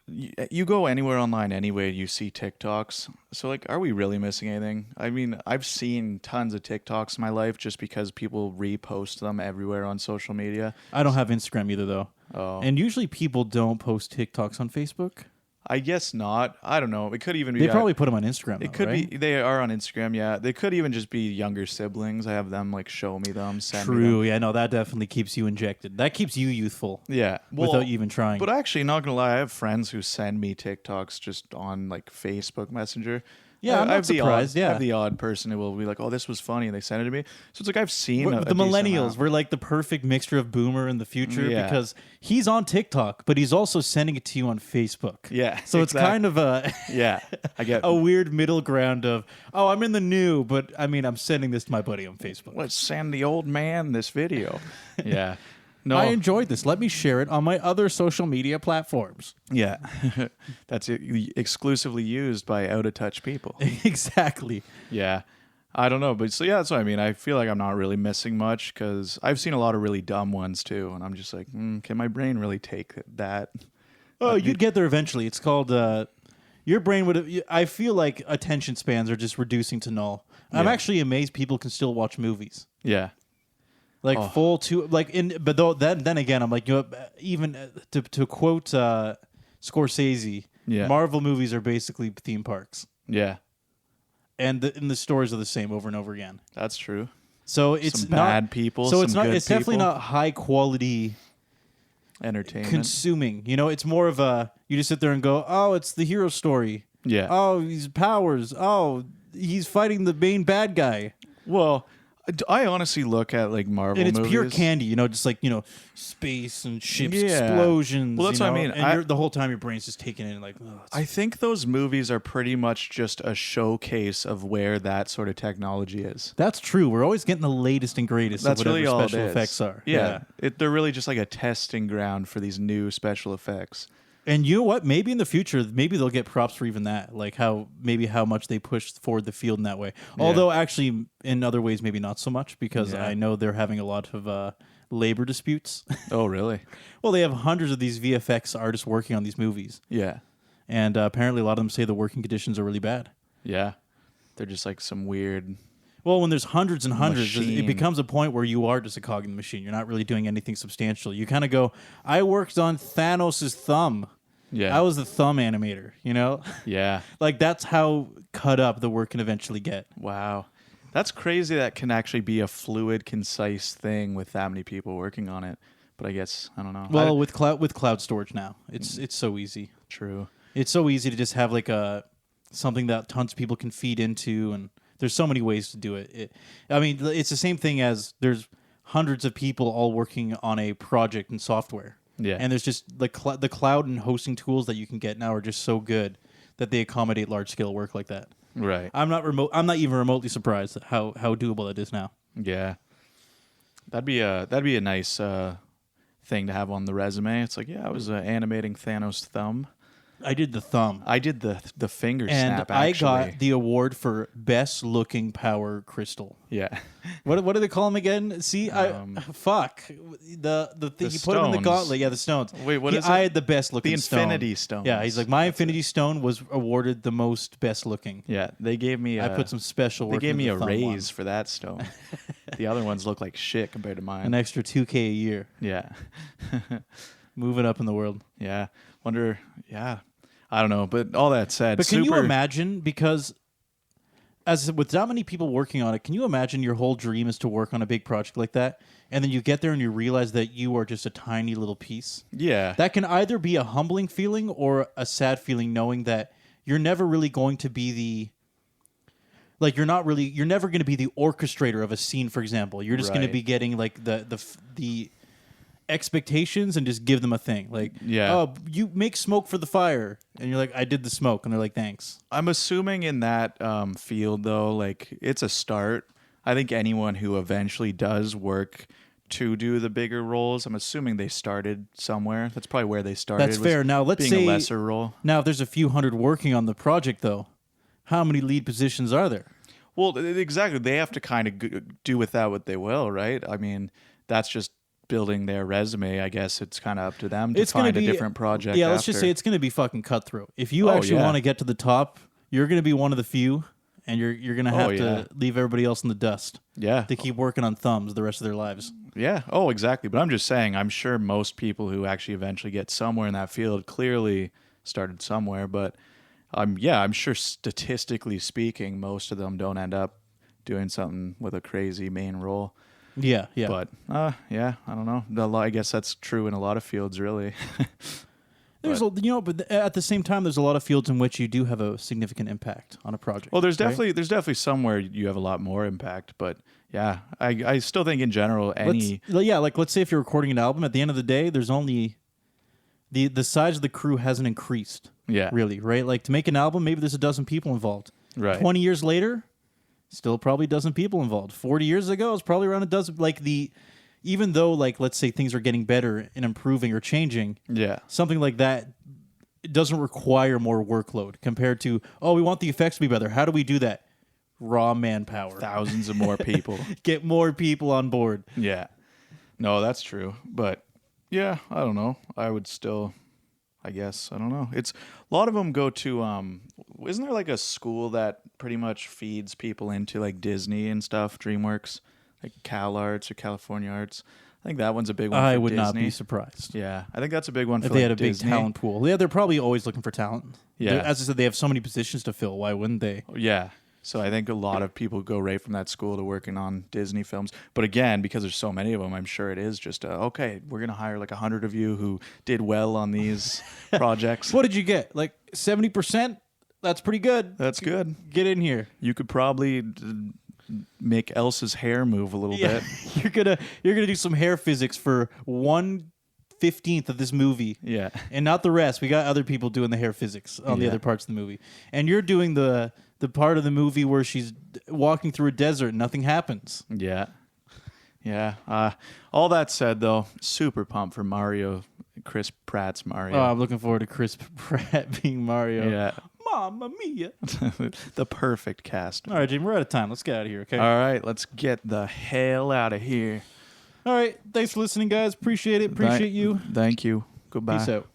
Speaker 2: you go anywhere online anyway, you see TikToks. So, are we really missing anything? I mean, I've seen tons of TikToks in my life just because people repost them everywhere on social media.
Speaker 1: I don't have Instagram either, though.
Speaker 2: Oh.
Speaker 1: And usually people don't post TikToks on Facebook.
Speaker 2: I guess not. I don't know. It could even be...
Speaker 1: They probably put them on Instagram,
Speaker 2: It could
Speaker 1: right?
Speaker 2: be... They are on Instagram, yeah. They could even just be younger siblings. I have them, show me them, send me them.
Speaker 1: True, yeah, no, that definitely keeps you injected. That keeps you youthful.
Speaker 2: Yeah.
Speaker 1: Without even trying.
Speaker 2: But actually, not gonna lie, I have friends who send me TikToks just on, Facebook Messenger.
Speaker 1: Yeah, I'm not surprised,
Speaker 2: I have the odd person who will be like, "Oh, this was funny," and they send it to me. So it's I've seen
Speaker 1: the millennials. We're the perfect mixture of boomer in the future because he's on TikTok, but he's also sending it to you on Facebook.
Speaker 2: Yeah,
Speaker 1: so it's kind of a
Speaker 2: I get
Speaker 1: a weird middle ground of I'm in the new, but I'm sending this to my buddy on Facebook.
Speaker 2: Let's send the old man this video. Yeah. No,
Speaker 1: I enjoyed this. Let me share it on my other social media platforms.
Speaker 2: Yeah. That's exclusively used by out-of-touch people.
Speaker 1: Exactly.
Speaker 2: Yeah. I don't know, but so yeah, that's what I mean. I feel like I'm not really missing much because I've seen a lot of really dumb ones too, and I'm just like, can my brain really take that?
Speaker 1: Oh, you'd get there eventually. It's called your brain would. I feel like attention spans are just reducing to null. I'm actually amazed people can still watch movies.
Speaker 2: Yeah,
Speaker 1: like full two. Like but though then again, I'm like, you know, even to quote Scorsese, Marvel movies are basically theme parks.
Speaker 2: Yeah.
Speaker 1: And the stories are the same over and over again.
Speaker 2: That's true.
Speaker 1: So it's
Speaker 2: some
Speaker 1: not
Speaker 2: bad people.
Speaker 1: So
Speaker 2: some
Speaker 1: it's not.
Speaker 2: good
Speaker 1: It's definitely
Speaker 2: people.
Speaker 1: not high quality
Speaker 2: Entertainment.
Speaker 1: consuming. You know, it's more of a you just sit there and go, oh, it's the hero story.
Speaker 2: Yeah.
Speaker 1: Oh, he's powers. Oh, he's fighting the main bad guy.
Speaker 2: Well, I honestly look at like Marvel
Speaker 1: and it's
Speaker 2: movies.
Speaker 1: pure candy, you know, just like, you know, space and ships, explosions.
Speaker 2: Well, that's what I mean.
Speaker 1: And the whole time your brain's just taking in like, oh,
Speaker 2: I think those movies are pretty much just a showcase of where that sort of technology is.
Speaker 1: That's true. We're always getting the latest and greatest
Speaker 2: That's
Speaker 1: of whatever
Speaker 2: really all
Speaker 1: special
Speaker 2: it is.
Speaker 1: effects are.
Speaker 2: Yeah. They're really just like a testing ground for these new special effects.
Speaker 1: And you know what? Maybe in the future, maybe they'll get props for even that. Like how much they push forward the field in that way. Although actually in other ways, maybe not so much because I know they're having a lot of labor disputes.
Speaker 2: Oh, really?
Speaker 1: Well, they have hundreds of these VFX artists working on these movies.
Speaker 2: Yeah.
Speaker 1: And apparently a lot of them say the working conditions are really bad.
Speaker 2: Yeah. They're just like some weird...
Speaker 1: Well, when there's hundreds and hundreds,
Speaker 2: machine.
Speaker 1: it becomes a point where you are just a cog in the machine. You're not really doing anything substantial. You kind of go, I worked on Thanos' thumb.
Speaker 2: Yeah.
Speaker 1: I was the thumb animator, you know?
Speaker 2: Yeah.
Speaker 1: Like, that's how cut up the work can eventually get.
Speaker 2: Wow. That's crazy that can actually be a fluid, concise thing with that many people working on it. But I guess, I don't know.
Speaker 1: Well, with cloud storage now, it's so easy.
Speaker 2: True.
Speaker 1: It's so easy to just have like something that tons of people can feed into, and there's so many ways to do it. I mean, it's the same thing as there's hundreds of people all working on a project in software.
Speaker 2: Yeah.
Speaker 1: And there's just the cloud and hosting tools that you can get now are just so good that they accommodate large scale work like that.
Speaker 2: Right.
Speaker 1: I'm not even remotely surprised at how doable it is now.
Speaker 2: Yeah. That'd be a nice thing to have on the resume. It's like, yeah, I was animating Thanos' thumb.
Speaker 1: I did the thumb.
Speaker 2: I did the finger
Speaker 1: and
Speaker 2: snap,
Speaker 1: I
Speaker 2: actually.
Speaker 1: got the award for best looking power crystal.
Speaker 2: Yeah.
Speaker 1: What do they call them again? See, fuck the thing you put in the gauntlet. Yeah, the stones.
Speaker 2: Wait, what is it?
Speaker 1: I had the best looking stone.
Speaker 2: The Infinity Stone.
Speaker 1: Yeah, he's like, my Infinity Stone was awarded the most best looking.
Speaker 2: Yeah, they gave me.
Speaker 1: I put some special work.
Speaker 2: They gave me a raise
Speaker 1: one.
Speaker 2: for that stone. The other ones look like shit compared to mine.
Speaker 1: An extra $2,000 a year.
Speaker 2: Yeah.
Speaker 1: Moving up in the world.
Speaker 2: Yeah. Wonder. Yeah. I don't know, but all that said,
Speaker 1: but can you imagine? Because as with that many people working on it, can you imagine your whole dream is to work on a big project like that, and then you get there and you realize that you are just a tiny little piece?
Speaker 2: Yeah.
Speaker 1: That can either be a humbling feeling or a sad feeling, knowing that you're never really going to be you're never going to be the orchestrator of a scene, for example. You're just going to be getting like the expectations and just give them a thing. Like, oh, you make smoke for the fire. And you're like, I did the smoke. And they're like, thanks.
Speaker 2: I'm assuming in that field, though, like it's a start. I think anyone who eventually does work to do the bigger roles, I'm assuming they started somewhere. That's probably where they started.
Speaker 1: That's fair. Now, let's say
Speaker 2: a lesser role.
Speaker 1: Now, if there's a few hundred working on the project, though, how many lead positions are there?
Speaker 2: Well, exactly. They have to kind of do with that what they will, right? I mean, that's just building their resume. I guess it's kind of up to them to find a different project.
Speaker 1: Yeah, let's just say it's going to be fucking cutthroat. If you actually want to get to the top, you're going to be one of the few, and you're going to have to leave everybody else in the dust.
Speaker 2: Yeah,
Speaker 1: to keep working on thumbs the rest of their lives.
Speaker 2: Yeah. Oh, exactly. But I'm just saying, I'm sure most people who actually eventually get somewhere in that field clearly started somewhere. But I'm sure statistically speaking, most of them don't end up doing something with a crazy main role.
Speaker 1: Yeah.
Speaker 2: But, I don't know. I guess that's true in a lot of fields, really.
Speaker 1: But at the same time, there's a lot of fields in which you do have a significant impact on a project.
Speaker 2: Well, there's definitely somewhere you have a lot more impact, but yeah, I still think in general,
Speaker 1: let's say if you're recording an album, at the end of the day, there's only the size of the crew hasn't increased.
Speaker 2: Yeah.
Speaker 1: Really, right? Like to make an album, maybe there's a dozen people involved.
Speaker 2: Right.
Speaker 1: 20 years later, still probably a dozen people involved. 40 years ago, it's probably around a dozen. Even though, like, let's say things are getting better and improving or changing, something like that, it doesn't require more workload compared to, we want the effects to be better. How do we do that? raw manpower.
Speaker 2: Thousands of more people.
Speaker 1: Get more people on board.
Speaker 2: Yeah. No, that's true. But yeah, I don't know. I would still, I guess, I don't know. It's a lot of them go to, isn't there like a school that pretty much feeds people into like Disney and stuff, DreamWorks, like Cal Arts or California Arts? I think that one's a big one.
Speaker 1: I
Speaker 2: for
Speaker 1: would
Speaker 2: Disney.
Speaker 1: not be surprised.
Speaker 2: Yeah, I think that's a big one for
Speaker 1: if they
Speaker 2: like
Speaker 1: had a
Speaker 2: Disney.
Speaker 1: big talent pool. Yeah, they're probably always looking for talent.
Speaker 2: Yeah.
Speaker 1: As I said, they have so many positions to fill. Why wouldn't they?
Speaker 2: Yeah. So I think a lot of people go right from that school to working on Disney films. But again, because there's so many of them, I'm sure it is just, okay, we're going to hire like 100 of you who did well on these projects.
Speaker 1: What did you get? Like 70%? That's pretty good.
Speaker 2: That's good.
Speaker 1: Get in here.
Speaker 2: You could probably make Elsa's hair move a little bit.
Speaker 1: You're gonna do some hair physics for 1/15 of this movie.
Speaker 2: Yeah.
Speaker 1: And not the rest. We got other people doing the hair physics on the other parts of the movie. And you're doing the part of the movie where she's walking through a desert and nothing happens.
Speaker 2: Yeah. Yeah. All that said, though, super pumped for Mario, Chris Pratt's Mario.
Speaker 1: Oh, I'm looking forward to Chris Pratt being Mario.
Speaker 2: Yeah.
Speaker 1: Mamma mia.
Speaker 2: The perfect cast.
Speaker 1: All right, Jim, we're out of time. Let's get out of here, okay?
Speaker 2: All right, let's get the hell out of here.
Speaker 1: All right, thanks for listening, guys. Appreciate it. Appreciate you.
Speaker 2: Thank you. Goodbye.
Speaker 1: Peace out.